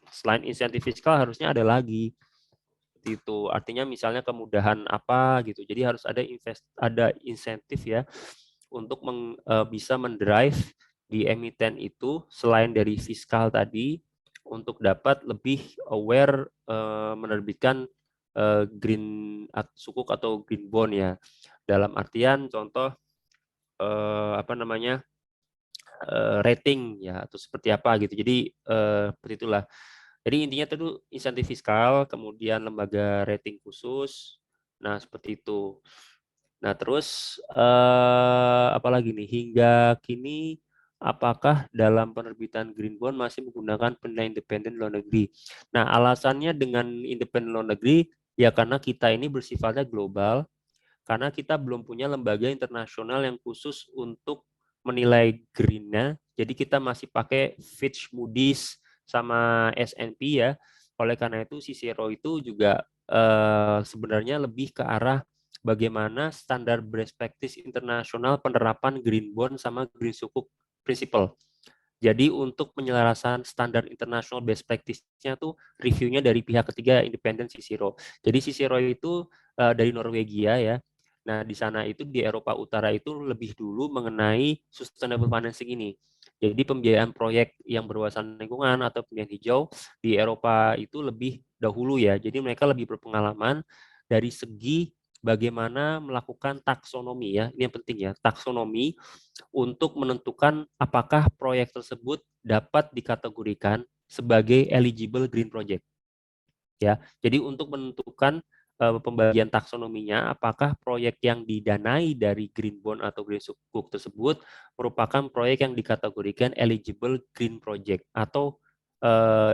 Selain insentif fiskal harusnya ada lagi. Itu artinya misalnya kemudahan apa gitu. Jadi harus ada insentif ya untuk bisa mendrive di emiten itu selain dari fiskal tadi untuk dapat lebih aware menerbitkan green sukuk atau green bond ya. Dalam artian contoh rating ya atau seperti apa gitu. Jadi seperti itulah. Jadi intinya itu insentif fiskal, kemudian lembaga rating khusus. Nah, seperti itu. Nah, terus apalagi nih, hingga kini apakah dalam penerbitan green bond masih menggunakan penilaian independen luar negeri? Nah, alasannya dengan independen luar negeri ya karena kita ini bersifatnya global, karena kita belum punya lembaga internasional yang khusus untuk menilai green-nya. Jadi kita masih pakai Fitch, Moody's sama S&P ya. Oleh karena itu CICERO itu juga sebenarnya lebih ke arah bagaimana standar best practice internasional penerapan green bond sama green sukuk principle. Jadi untuk penyelarasan standar internasional best practice-nya tuh reviewnya dari pihak ketiga independen CICERO. Jadi CICERO itu dari Norwegia ya. Nah, di sana itu di Eropa Utara itu lebih dulu mengenai sustainable financing ini. Jadi pembiayaan proyek yang berwawasan lingkungan atau pembiayaan hijau di Eropa itu lebih dahulu ya. Jadi mereka lebih berpengalaman dari segi bagaimana melakukan taksonomi ya. Ini yang penting ya, taksonomi untuk menentukan apakah proyek tersebut dapat dikategorikan sebagai eligible green project. Ya, jadi untuk menentukan pembagian taksonominya, apakah proyek yang didanai dari green bond atau green sukuk tersebut merupakan proyek yang dikategorikan eligible green project atau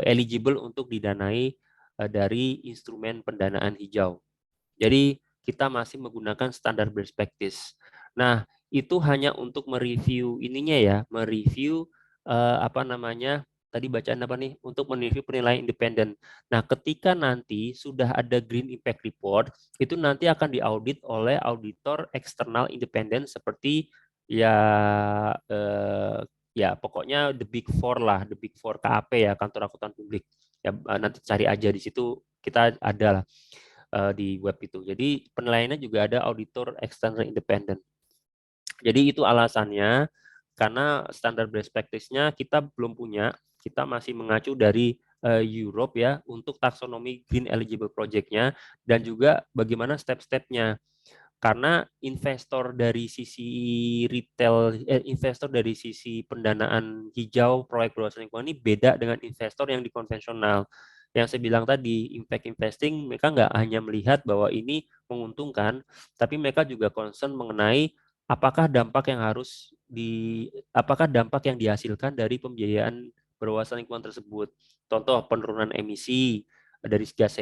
eligible untuk didanai dari instrumen pendanaan hijau. Jadi kita masih menggunakan standar best practice. Nah, itu hanya untuk mereview ininya ya, mereview apa namanya? Tadi bacaan apa nih? Untuk mereview penilaian independen. Nah, ketika nanti sudah ada Green Impact Report, itu nanti akan diaudit oleh auditor eksternal independen seperti ya ya pokoknya the Big Four lah, the Big Four KAP ya, kantor akuntan publik. Ya nanti cari aja di situ kita ada lah di web itu. Jadi penilaiannya juga ada auditor eksternal independen. Jadi itu alasannya karena standar best practice-nya kita belum punya, kita masih mengacu dari Europe ya untuk taksonomi green eligible project-nya dan juga bagaimana step-stepnya. Karena investor dari sisi retail, investor dari sisi pendanaan hijau proyek berwawasan lingkungan ini beda dengan investor yang di konvensional. Yang saya bilang tadi, impact investing mereka nggak hanya melihat bahwa ini menguntungkan, tapi mereka juga concern mengenai apakah dampak yang dihasilkan dari pembiayaan berwawasan lingkungan tersebut. Contoh penurunan emisi dari gas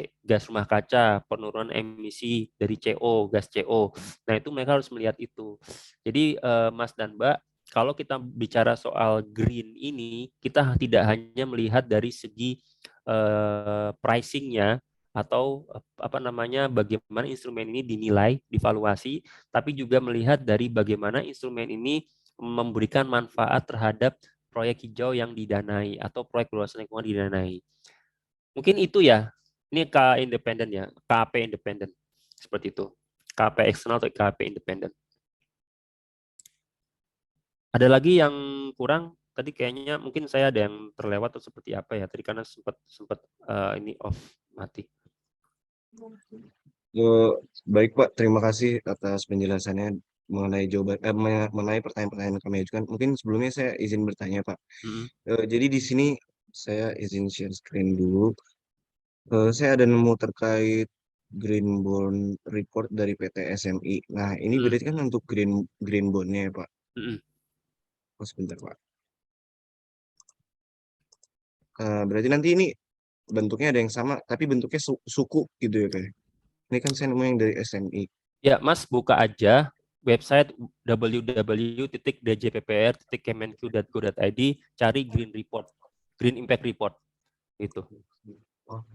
rumah kaca, penurunan emisi dari CO, gas CO. Nah, itu mereka harus melihat itu. Jadi Mas dan Mbak, kalau kita bicara soal green ini, kita tidak hanya melihat dari segi pricing-nya atau apa namanya bagaimana instrumen ini dinilai, divaluasi, tapi juga melihat dari bagaimana instrumen ini memberikan manfaat terhadap proyek hijau yang didanai atau proyek berwawasan lingkungan didanai. Mungkin itu ya. Ini K independen ya, KAP independen. Seperti itu. KAP eksternal atau KAP independen. Ada lagi yang kurang? Tadi kayaknya mungkin saya ada yang terlewat atau seperti apa ya. Tadi karena sempat ini off mati. Baik Pak, terima kasih atas penjelasannya mengenai mengenai pertanyaan-pertanyaan yang kami ajukan. Mungkin sebelumnya saya izin bertanya Pak. Jadi di sini saya izin share screen dulu. Saya ada nemu terkait Green Bond Report dari PT SMI. Nah, ini berarti kan untuk green bondnya ya Pak. Oh, sebentar Pak. Berarti nanti ini bentuknya ada yang sama, tapi bentuknya suku gitu ya Pak. Ini kan saya nemu yang dari SMI. Ya, Mas buka aja website www.djppr.kemenq.go.id, cari Green Report, Green Impact Report.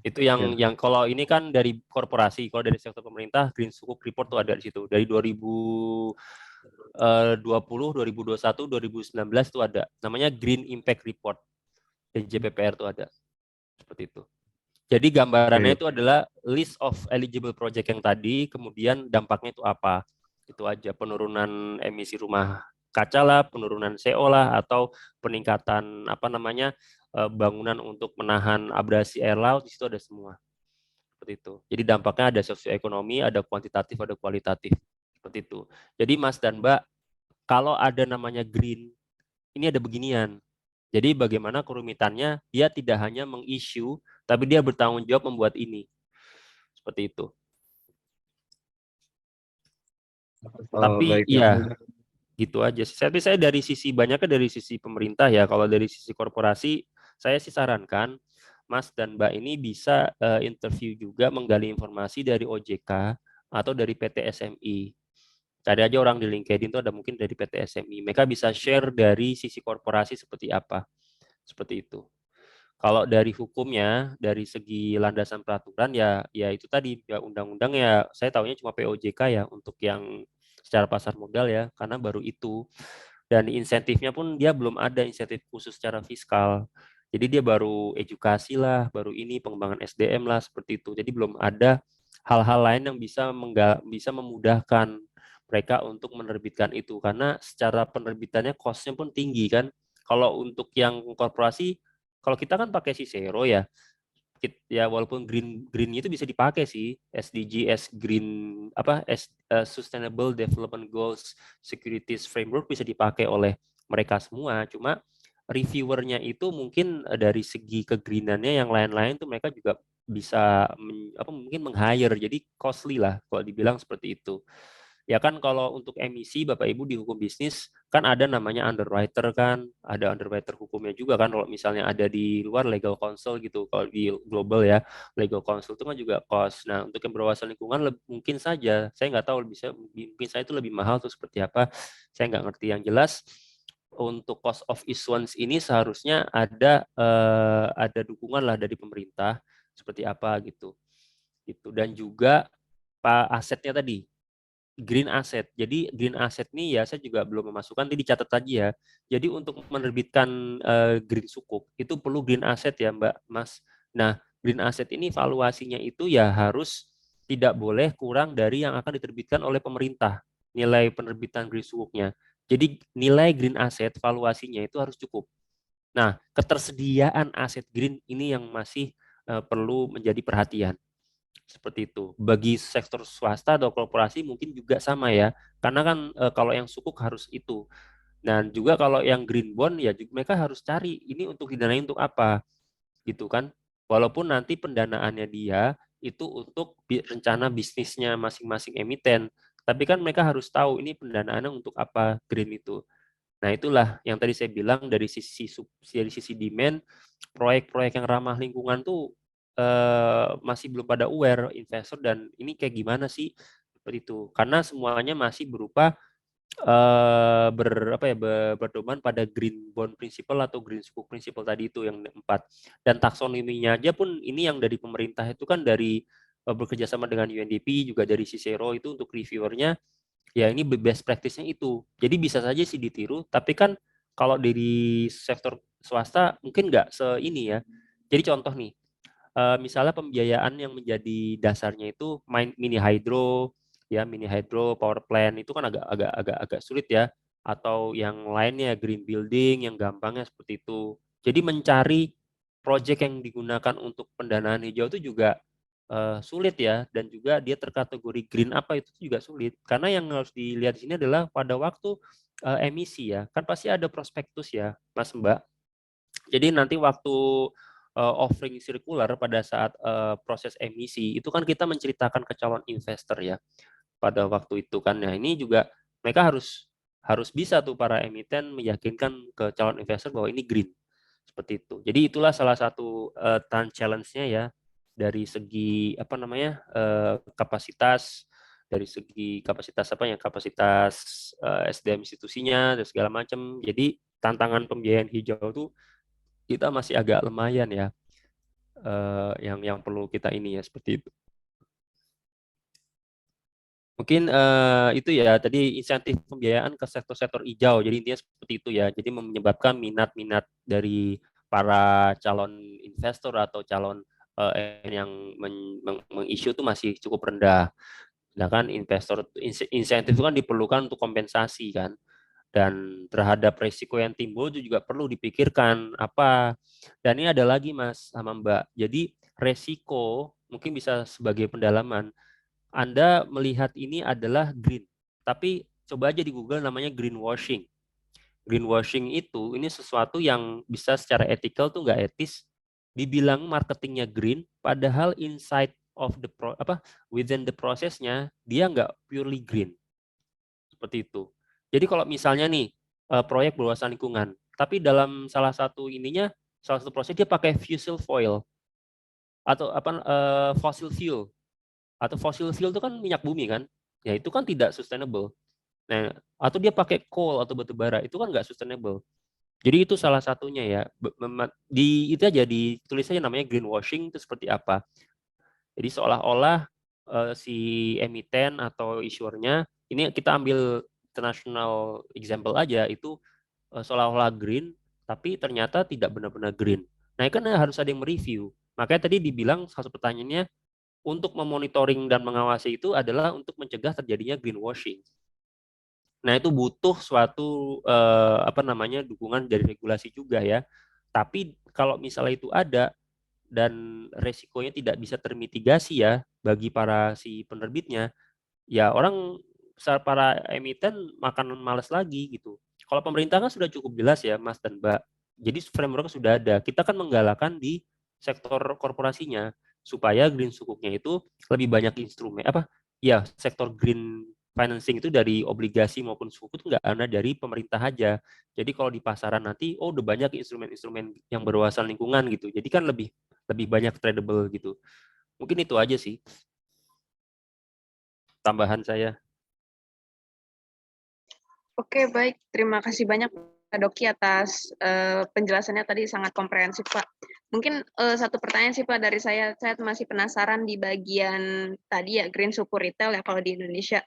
Itu yang kalau ini kan dari korporasi, kalau dari sektor pemerintah Green Sukuk Report tuh ada di situ. Dari 2020, 2021, 2019 tuh ada. Namanya Green Impact Report. DJPPR tuh ada. Seperti itu. Jadi gambarannya itu adalah list of eligible project yang tadi, kemudian dampaknya itu apa. Itu aja, penurunan emisi rumah kaca lah, penurunan CO lah, atau peningkatan apa namanya bangunan untuk menahan abrasi air laut, di situ ada semua. Seperti itu. Jadi dampaknya ada sosioekonomi, ada kuantitatif, ada kualitatif. Seperti itu. Jadi Mas dan Mbak, kalau ada namanya green, ini ada beginian. Jadi bagaimana kerumitannya, dia tidak hanya meng-issue, tapi dia bertanggung jawab membuat ini. Seperti itu. Tapi ya, gitu aja. Tapi saya dari sisi, banyaknya dari sisi pemerintah ya, kalau dari sisi korporasi, saya sih sarankan, Mas dan Mbak ini bisa interview juga, menggali informasi dari OJK atau dari PT SMI. Cari aja orang di LinkedIn itu ada mungkin dari PT SMI. Mereka bisa share dari sisi korporasi seperti apa. Seperti itu. Kalau dari hukumnya, dari segi landasan peraturan ya itu tadi ya undang-undang ya saya tahunya cuma POJK ya untuk yang secara pasar modal ya karena baru itu. Dan insentifnya pun dia belum ada insentif khusus secara fiskal. Jadi dia baru edukasi lah, baru ini pengembangan SDM lah seperti itu. Jadi belum ada hal-hal lain yang bisa memudahkan mereka untuk menerbitkan itu karena secara penerbitannya cost-nya pun tinggi kan. Kalau untuk yang korporasi kalau kita kan pakai Cicero ya, ya walaupun greennya itu bisa dipakai sih SDGs green Sustainable Development Goals Securities Framework bisa dipakai oleh mereka semua. Cuma reviewernya itu mungkin dari segi kegreenannya yang lain-lain tuh mereka juga bisa mungkin meng-hire jadi costly lah kalau dibilang seperti itu. Ya kan kalau untuk emisi Bapak Ibu di hukum bisnis kan ada namanya underwriter kan, ada underwriter hukumnya juga kan kalau misalnya ada di luar legal counsel gitu. Kalau di global ya, legal counsel itu kan juga cost. Nah, untuk yang berwawasan lingkungan mungkin saja, saya nggak tahu mungkin saya itu lebih mahal tuh seperti apa. Saya nggak ngerti yang jelas. Untuk cost of issuance ini seharusnya ada dukungan lah dari pemerintah seperti apa gitu. Dan juga asetnya tadi green asset. Jadi green asset nih ya saya juga belum memasukkan, nanti dicatat aja ya. Jadi untuk menerbitkan green sukuk itu perlu green asset ya Mbak Mas. Nah green asset ini valuasinya itu ya harus tidak boleh kurang dari yang akan diterbitkan oleh pemerintah nilai penerbitan green sukuknya. Jadi nilai green asset valuasinya itu harus cukup. Nah ketersediaan aset green ini yang masih perlu menjadi perhatian. Seperti itu. Bagi sektor swasta atau korporasi mungkin juga sama ya. Karena kan kalau yang sukuk harus itu. Dan juga kalau yang green bond ya juga mereka harus cari ini untuk didanai untuk apa gitu kan. Walaupun nanti pendanaannya dia itu untuk rencana bisnisnya masing-masing emiten. Tapi kan mereka harus tahu ini pendanaannya untuk apa green itu. Nah, itulah yang tadi saya bilang dari sisi demand, proyek-proyek yang ramah lingkungan tuh masih belum pada aware investor dan ini kayak gimana sih seperti itu. Karena semuanya masih berupa berdoman pada green bond principle atau green sukuk principle tadi itu yang 4. Dan taksonominya aja pun ini yang dari pemerintah itu kan dari bekerjasama dengan UNDP juga dari Cicero itu untuk reviewernya ya ini best practice-nya itu. Jadi bisa saja sih ditiru, tapi kan kalau dari sektor swasta mungkin nggak ini ya. Jadi contoh nih, misalnya pembiayaan yang menjadi dasarnya itu mini hydro, power plant itu kan agak sulit ya. Atau yang lainnya green building yang gampangnya seperti itu. Jadi mencari proyek yang digunakan untuk pendanaan hijau itu juga sulit ya dan juga dia terkategori green apa itu juga sulit karena yang harus dilihat di sini adalah pada waktu emisi ya kan pasti ada prospektus ya Mas Mbak. Jadi nanti waktu offering sirkular pada saat proses emisi itu kan kita menceritakan ke calon investor ya pada waktu itu kan. Nah ini juga mereka harus bisa tuh para emiten meyakinkan ke calon investor bahwa ini green seperti itu. Jadi itulah salah satu challenge-nya ya dari segi kapasitas dari segi kapasitas SDM institusinya dan segala macam. Jadi tantangan pembiayaan hijau itu kita masih agak lumayan ya yang perlu kita ini ya seperti itu. Mungkin itu ya tadi insentif pembiayaan ke sektor-sektor hijau. Jadi intinya seperti itu ya. Jadi menyebabkan minat dari para calon investor atau calon yang mengisu itu masih cukup rendah. Sedangkan investor insentif itu kan diperlukan untuk kompensasi kan. Dan terhadap resiko yang timbul itu juga perlu dipikirkan apa. Dan ini ada lagi Mas sama Mbak. Jadi resiko mungkin bisa sebagai pendalaman anda melihat ini adalah green. Tapi coba aja di Google namanya greenwashing. Greenwashing itu ini sesuatu yang bisa secara etikal tuh nggak etis. Dibilang marketingnya green, padahal inside of within the prosesnya dia nggak purely green. Seperti itu. Jadi kalau misalnya nih proyek berwawasan lingkungan, tapi dalam salah satu proses dia pakai fossil fuel atau fossil fuel. Atau fossil fuel itu kan minyak bumi kan, ya itu kan tidak sustainable. Nah, atau dia pakai coal atau batu bara, itu kan nggak sustainable. Jadi itu salah satunya ya. Itu aja ditulis aja namanya greenwashing itu seperti apa. Jadi seolah-olah si emiten atau issuernya, ini kita ambil international example aja, itu seolah-olah green, tapi ternyata tidak benar-benar green. Nah, kan harus ada yang mereview. Makanya tadi dibilang salah satu pertanyaannya, untuk memonitoring dan mengawasi itu adalah untuk mencegah terjadinya greenwashing. Nah, itu butuh suatu dukungan dari regulasi juga ya. Tapi kalau misalnya itu ada dan resikonya tidak bisa termitigasi ya bagi para si penerbitnya, ya orang para emiten makan males lagi gitu. Kalau pemerintah kan sudah cukup jelas ya Mas dan Mbak. Jadi framework sudah ada. Kita kan menggalakkan di sektor korporasinya supaya green sukuknya itu lebih banyak instrumen sektor green financing itu dari obligasi maupun sukuk itu nggak ada dari pemerintah aja. Jadi kalau di pasaran nanti udah banyak instrumen-instrumen yang berwawasan lingkungan gitu. Jadi kan lebih banyak tradable gitu. Mungkin itu aja sih tambahan saya. Oke, baik. Terima kasih banyak Pak Doki atas penjelasannya tadi sangat komprehensif, Pak. Mungkin satu pertanyaan sih Pak dari saya masih penasaran di bagian tadi ya green suku retail ya kalau di Indonesia.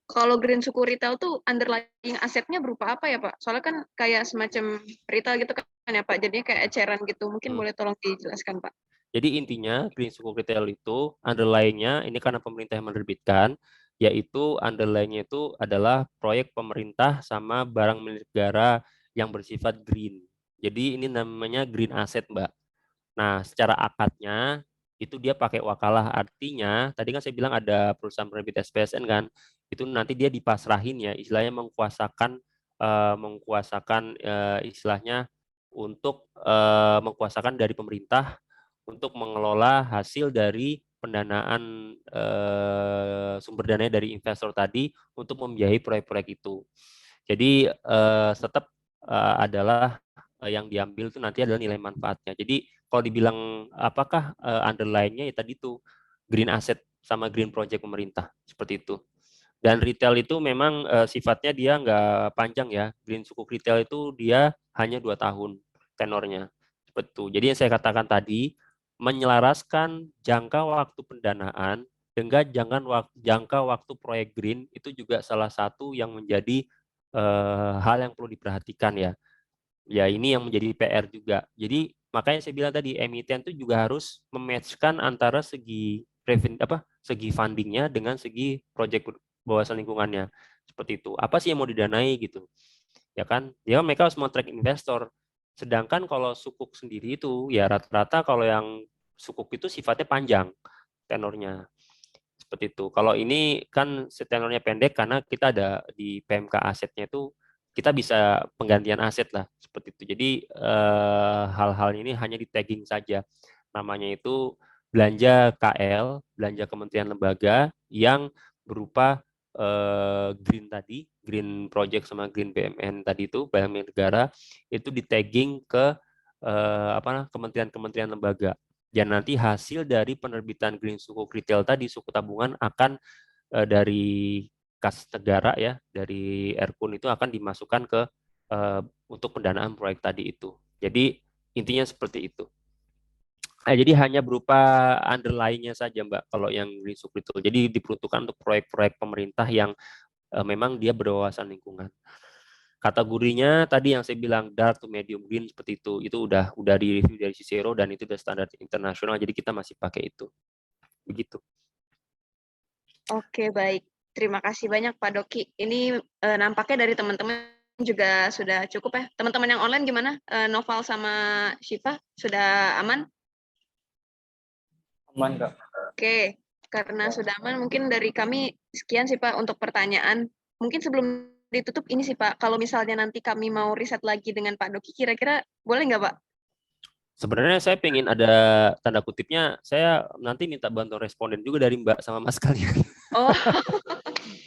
Kalau green suku retail tuh underlying asetnya berupa apa ya Pak? Soalnya kan kayak semacam retail gitu kan ya Pak, jadinya kayak eceran gitu. Mungkin boleh tolong dijelaskan Pak. Jadi intinya green suku retail itu underlying-nya ini karena pemerintah yang menerbitkan, yaitu underlying-nya itu adalah proyek pemerintah sama barang milik negara yang bersifat green. Jadi ini namanya green asset, Mbak. Nah, secara akadnya itu dia pakai wakalah, artinya tadi kan saya bilang ada perusahaan penerbit SPSN kan, itu nanti dia dipasrahin ya, istilahnya istilahnya untuk mengkuasakan dari pemerintah untuk mengelola hasil dari pendanaan sumber dana dari investor tadi untuk membiayai proyek-proyek itu. Jadi tetap adalah yang diambil itu nanti adalah nilai manfaatnya. Jadi kalau dibilang apakah underlying-nya ya tadi itu green asset sama green project pemerintah seperti itu. Dan retail itu memang sifatnya dia nggak panjang ya. Green sukuk retail itu dia hanya 2 tahun tenornya. Seperti itu. Jadi yang saya katakan tadi menyelaraskan jangka waktu pendanaan dengan jangka waktu proyek green itu juga salah satu yang menjadi hal yang perlu diperhatikan ya. Ya ini yang menjadi PR juga. Jadi makanya saya bilang tadi emiten itu juga harus mematchkan antara segi segi fundingnya dengan segi proyek wawasan lingkungannya. Seperti itu. Apa sih yang mau didanai gitu. Ya kan? Dia mereka harus track investor. Sedangkan kalau sukuk sendiri itu ya rata-rata kalau yang sukuk itu sifatnya panjang tenornya. Seperti itu. Kalau ini kan tenornya pendek karena kita ada di PMK asetnya itu kita bisa penggantian aset lah seperti itu. Jadi hal-hal ini hanya di tagging saja. Namanya itu belanja KL, belanja kementerian lembaga yang berupa green tadi, green project sama green BUMN tadi itu barang milik negara itu di tagging ke kementerian-kementerian lembaga. Dan nanti hasil dari penerbitan green sukuk retail tadi, suku tabungan akan dari kas negara ya, dari Erkun itu akan dimasukkan ke untuk pendanaan proyek tadi itu. Jadi intinya seperti itu. Jadi hanya berupa underlying-nya saja Mbak kalau yang green sukuk retail. Jadi diperuntukkan untuk proyek-proyek pemerintah yang memang dia berwawasan lingkungan. Kategorinya tadi yang saya bilang dark to medium green seperti itu udah di review dari Cicero dan itu udah standar internasional, jadi kita masih pakai itu. Begitu. Oke, baik. Terima kasih banyak Pak Doki. Ini nampaknya dari teman-teman juga sudah cukup ya. Teman-teman yang online gimana? Noval sama Syifa sudah aman? Aman, Kak. Oke, karena sudah aman mungkin dari kami sekian sih Pak untuk pertanyaan. Mungkin sebelum ditutup ini sih Pak, kalau misalnya nanti kami mau riset lagi dengan Pak Doki, kira-kira boleh nggak Pak? Sebenarnya saya pengen ada tanda kutipnya, saya nanti minta bantuan responden juga dari Mbak sama Mas kalian. Oh.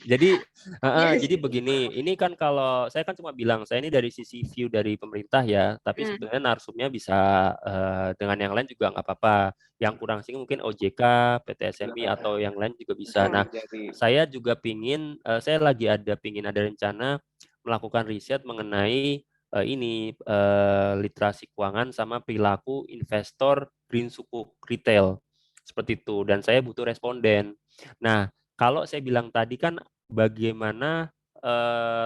Jadi Yes. jadi begini, ini kan kalau saya kan cuma bilang saya ini dari sisi view dari pemerintah ya, tapi sebenarnya narsumnya bisa dengan yang lain juga nggak apa-apa. Yang kurang sih mungkin OJK, PT SMI atau yang lain juga bisa. Nah, saya juga pingin, saya lagi pingin ada rencana melakukan riset mengenai literasi keuangan sama perilaku investor green sukuk retail seperti itu, dan saya butuh responden. Nah, kalau saya bilang tadi kan bagaimana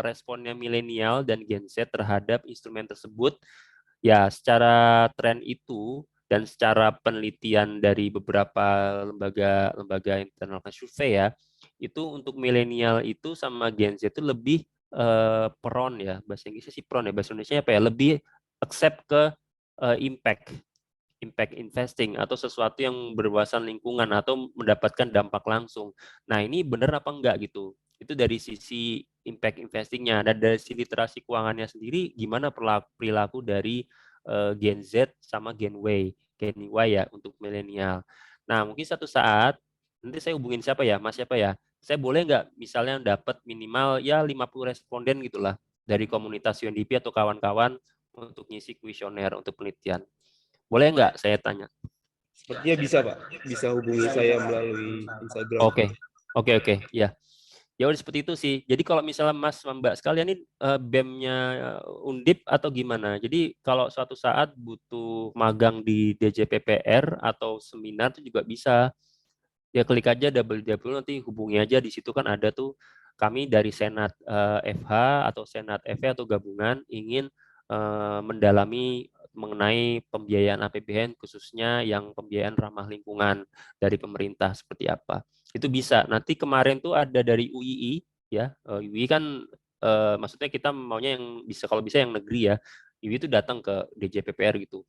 responnya milenial dan Gen Z terhadap instrumen tersebut, ya secara tren itu dan secara penelitian dari beberapa lembaga internal survei ya, itu untuk milenial itu sama Gen Z itu lebih prone ya, bahasa Inggrisnya sih prone ya, bahasa Indonesia apa ya, lebih accept ke impact investing atau sesuatu yang berwawasan lingkungan atau mendapatkan dampak langsung. Nah, ini benar apa enggak gitu? Itu dari sisi impact investingnya, dan dari sisi literasi keuangannya sendiri gimana perilaku dari Gen Z sama Gen Y ya untuk milenial. Nah, mungkin satu saat nanti saya hubungin siapa ya, Mas siapa ya? Saya boleh nggak misalnya dapat minimal ya 50 responden gitulah dari komunitas UNDP atau kawan-kawan untuk ngisi kuesioner untuk penelitian. Boleh nggak saya tanya? Sepertinya bisa, Pak. Bisa hubungi saya melalui Instagram. Oke, ya. Ya udah seperti itu sih. Jadi kalau misalnya Mas Mbak sekalian ini BEM-nya Undip atau gimana? Jadi kalau suatu saat butuh magang di DJPPR atau seminar itu juga bisa. Ya klik aja www, nanti hubungi aja, di situ kan ada tuh kami dari Senat FH atau Senat FE atau gabungan ingin mendalami mengenai pembiayaan APBN khususnya yang pembiayaan ramah lingkungan dari pemerintah seperti apa. Itu bisa. Nanti kemarin tuh ada dari UII ya. UII kan maksudnya kita maunya yang bisa, kalau bisa yang negeri ya. UII itu datang ke DJPPR gitu.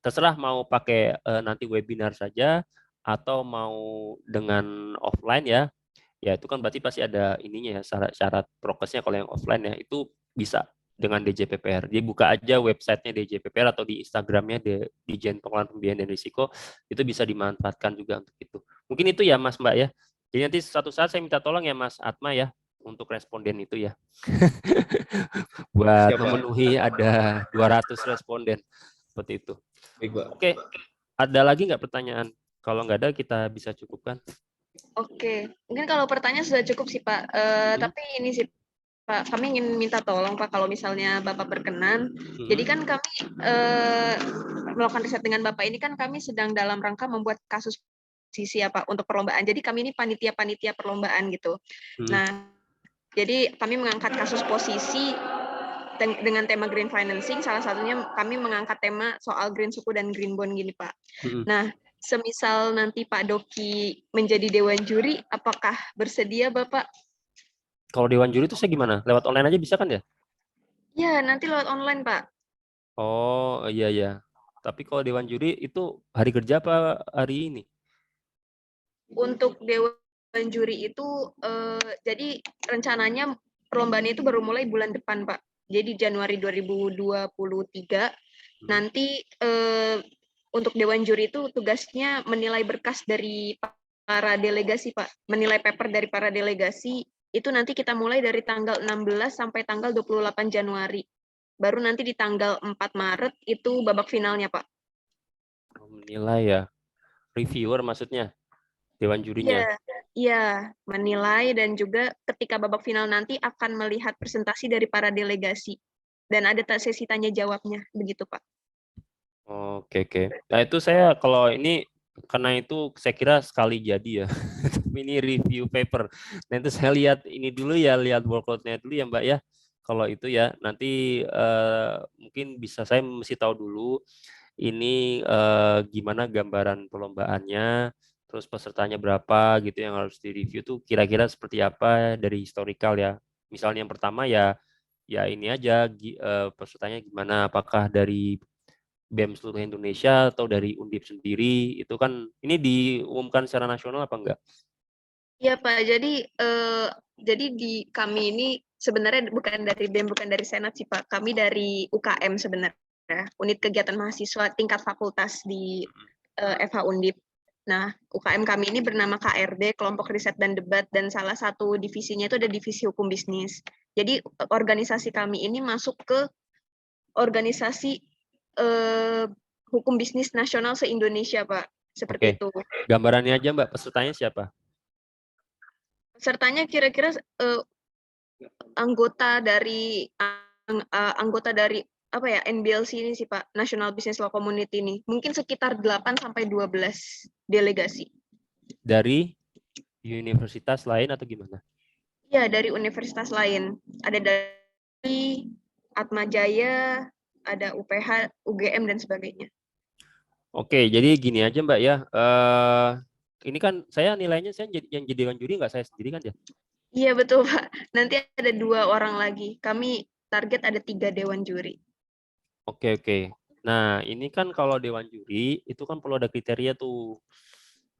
Terserah mau pakai nanti webinar saja atau mau dengan offline ya. Ya itu kan berarti pasti ada ininya ya, syarat prokesnya. Kalau yang offline ya itu bisa dengan DJPPR. Dia buka aja websitenya DJPPR atau di Instagramnya Dijen Pengelolaan Pembiayaan dan Risiko, itu bisa dimanfaatkan juga untuk itu. Mungkin itu ya Mas Mbak ya. Jadi nanti suatu saat saya minta tolong ya Mas Atma ya untuk responden itu ya. Buat Siapa? memenuhi ada 200 responden seperti itu. Baik, Pak. Oke, ada lagi nggak pertanyaan? Kalau nggak ada kita bisa cukupkan. Oke, mungkin kalau pertanyaan sudah cukup sih Pak. Tapi ini sih Pak, kami ingin minta tolong Pak kalau misalnya Bapak berkenan. Jadi kan kami melakukan riset dengan Bapak ini kan kami sedang dalam rangka membuat kasus posisi ya Pak untuk perlombaan. Jadi kami ini panitia perlombaan gitu. Nah, jadi kami mengangkat kasus posisi dengan tema green financing. Salah satunya kami mengangkat tema soal green suku dan green bond gini Pak. Nah, semisal nanti Pak Doki menjadi dewan juri, apakah bersedia Bapak? Kalau dewan juri itu saya gimana? Lewat online aja bisa kan ya? Ya, nanti lewat online, Pak. Oh, iya. Tapi kalau dewan juri itu hari kerja apa hari ini? Untuk dewan juri itu, jadi rencananya perlombaan itu baru mulai bulan depan, Pak. Jadi Januari 2023. Nanti untuk dewan juri itu tugasnya menilai berkas dari para delegasi, Pak. Menilai paper dari para delegasi. Itu nanti kita mulai dari tanggal 16 sampai tanggal 28 Januari. Baru nanti di tanggal 4 Maret itu babak finalnya, Pak. Menilai ya. Reviewer maksudnya, dewan jurinya. Iya, menilai dan juga ketika babak final nanti akan melihat presentasi dari para delegasi. Dan ada sesi tanya jawabnya, begitu Pak. Oke. Nah itu saya kalau ini, karena itu saya kira sekali jadi ya. Tapi ini review paper. Nah itu saya lihat ini dulu ya, lihat workload-nya dulu ya Mbak ya. Kalau itu ya, nanti mungkin bisa saya mesti tahu dulu ini gimana gambaran perlombaannya, terus pesertanya berapa gitu yang harus direview tuh kira-kira seperti apa dari historical ya. Misalnya yang pertama ya ini aja pesertanya gimana, apakah dari BEM seluruh Indonesia atau dari Undip sendiri, itu kan ini diumumkan secara nasional apa enggak? Iya Pak, jadi di kami ini sebenarnya bukan dari BEM, bukan dari Senat sih Pak. Kami dari UKM sebenarnya, Unit Kegiatan Mahasiswa Tingkat Fakultas di FH Undip. Nah, UKM kami ini bernama KRD, Kelompok Riset dan Debat, dan salah satu divisinya itu ada divisi hukum bisnis. Jadi organisasi kami ini masuk ke organisasi hukum bisnis nasional se-Indonesia, Pak. Seperti itu. Gambarannya aja Mbak, pesertanya siapa? Pesertanya kira-kira anggota dari anggota dari apa ya NBLC ini sih Pak, National Business Law Community ini. Mungkin sekitar 8 sampai 12 delegasi. Dari universitas lain atau gimana? Iya, dari universitas lain. Ada dari Atmajaya, ada UPH, UGM dan sebagainya. Oke, jadi gini aja Mbak ya. Ini kan saya nilainya saya yang jadi dewan juri nggak saya sendiri kan ya? Iya betul Pak. Nanti ada 2 orang lagi. Kami target ada 3 dewan juri. Oke, oke. Nah, ini kan kalau dewan juri itu kan perlu ada kriteria tuh.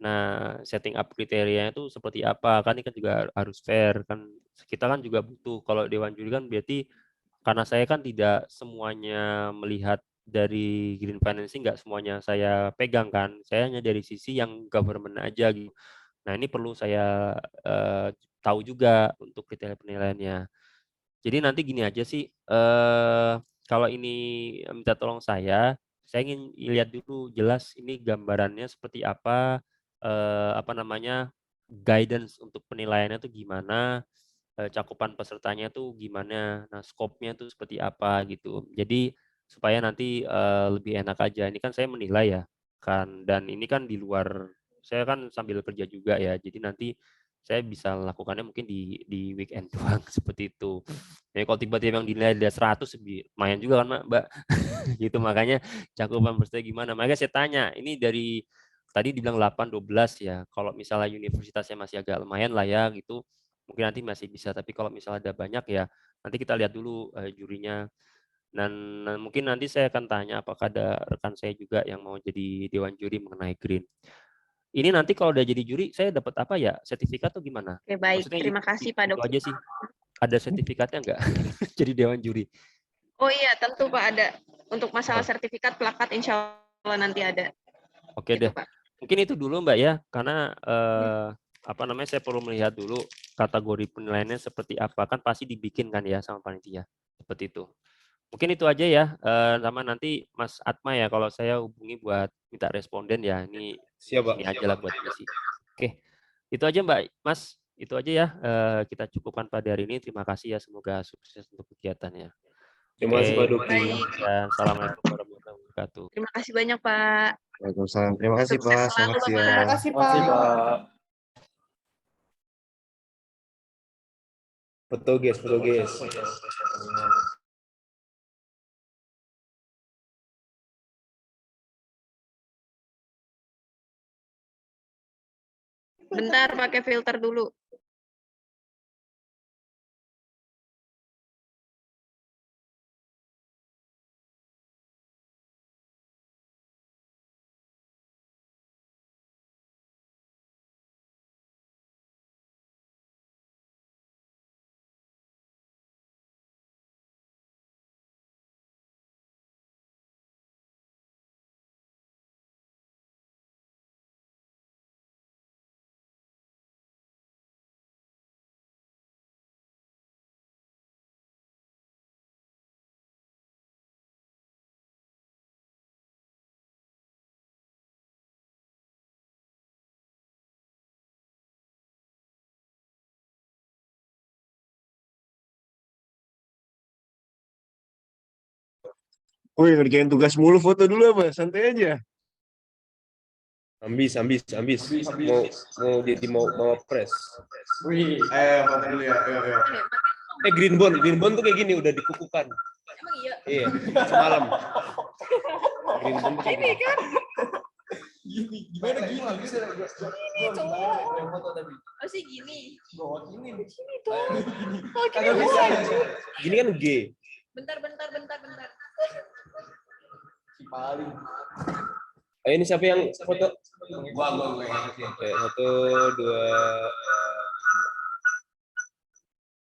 Nah, setting up kriterianya itu seperti apa? Kan ini kan juga harus fair kan. Kita kan juga butuh kalau dewan juri kan berarti karena saya kan tidak semuanya melihat dari green financing, nggak semuanya saya pegang kan. Saya hanya dari sisi yang government aja gitu. Nah, ini perlu saya tahu juga untuk kriteria penilaiannya. Jadi nanti gini aja sih, kalau ini minta tolong saya ingin lihat dulu jelas ini gambarannya seperti apa, apa namanya, guidance untuk penilaiannya tuh gimana, cakupan pesertanya tuh gimana, nah skopnya tuh seperti apa gitu. Jadi supaya nanti, lebih enak aja, ini kan saya menilai ya kan, dan ini kan di luar saya kan sambil kerja juga ya, jadi nanti saya bisa lakukannya mungkin di weekend doang seperti itu. Ya kalau tiba-tiba yang dinilai dia 100 lumayan juga kan Mbak, gitu makanya cakupan peserta gimana. Makanya saya tanya, ini dari tadi dibilang 8, 12 ya, kalau misalnya universitasnya masih agak lumayan lah ya gitu, mungkin nanti masih bisa, tapi kalau misalnya ada banyak ya nanti kita lihat dulu, jurinya. Dan mungkin nanti saya akan tanya apakah ada rekan saya juga yang mau jadi dewan juri mengenai green. Ini nanti kalau udah jadi juri saya dapat apa ya, sertifikat atau gimana? Oke, baik. Maksudnya Terima kasih Pak itu Doki. aja sih, ada sertifikatnya nggak jadi dewan juri? Oh iya, tentu Pak ada. Untuk masalah Oh, sertifikat plakat insya Allah nanti ada. oke Gitu deh. Pak. Mungkin itu dulu Mbak ya, karena apa namanya saya perlu melihat dulu kategori penilaiannya seperti apa, kan pasti dibikin kan ya sama panitia, seperti itu. Mungkin itu aja ya, sama nanti Mas Atma ya kalau saya hubungi buat minta responden ya, ini Siap, Pak. ini aja lah buat ngisi. Oke, itu aja Mbak, Mas, itu aja ya, kita cukupkan pada hari ini. Terima kasih ya, semoga sukses untuk kegiatannya. Terima kasih Pak Oke, Doki. Baik. dan assalamualaikum warahmatullahi wabarakatuh. Terima kasih banyak Pak. Waalaikumsalam. Terima kasih Sukses Pak. selalu Selamat Bapak. siang. Terima kasih, Makasih, Pak. Pak. Foto guys, foto guys. Bentar pakai filter dulu. Wih, ngerjain tugas mulu, foto dulu apa? Santai aja. Ambis, ambis, ambis. Mau jadi mau press. Wih, ayo foto dulu ya. Ayo. Green bond tuh kayak gini udah dikukukan. Emang iya? Iya, semalam. Green bond tuh kayak gini. kan? Gimana gini? Ini cowok. Yang foto tadi. Oh sih gini. Bawa ini. Gini tuh. Oh, Kagak bisa. Gini kan G. Bentar. Si paling. Ayo ini siapa yang foto? Gua. Oke, 1, 2.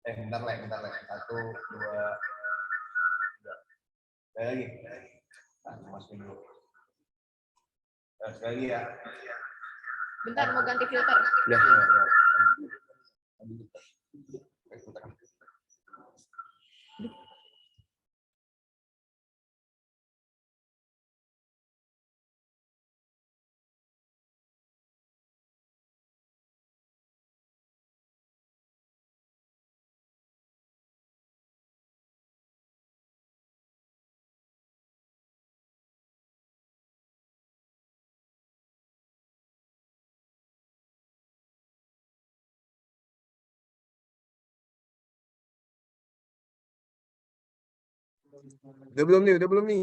Bentar, Le. 1, 2. Lagi. Masukin dulu. Sekali lagi ya. Bentar mau ganti filter. Ya. Udah belum nih, udah belum nih?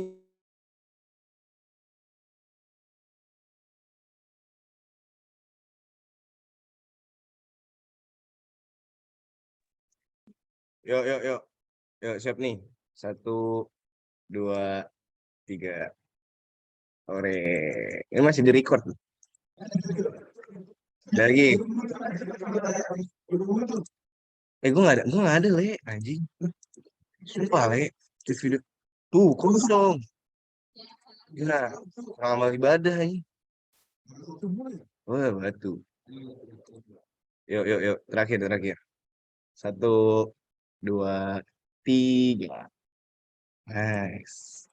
Yuk, yuk, yuk. Yuk, siap nih. 1, 2, 3. Ore. Ini masih di record. Lagi. Gue nggak ada, Le, anjing. Sumpah, Le. Di video. Tuh, kosong. Gila, amal ibadah ini. Wah, batu. Yuk, yuk, yuk. Terakhir. 1, 2, 3. Nice.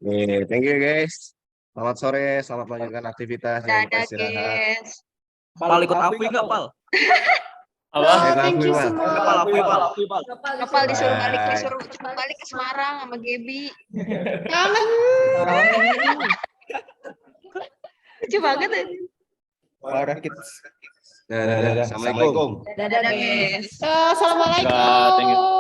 Nih, thank you guys. Selamat sore, selamat melanjutkan aktivitas. Jangan lupa Dadah, istirahat. guys. Pal ikut Afwi nggak, Pal? Thank you Pal. semua. Pal, Afwi, Pal. Kapal disuruh Bye. balik ke Semarang sama Gebi. Lucu banget ya. Parah kids. Dadah. Assalamualaikum. Dadah, guys. Assalamualaikum.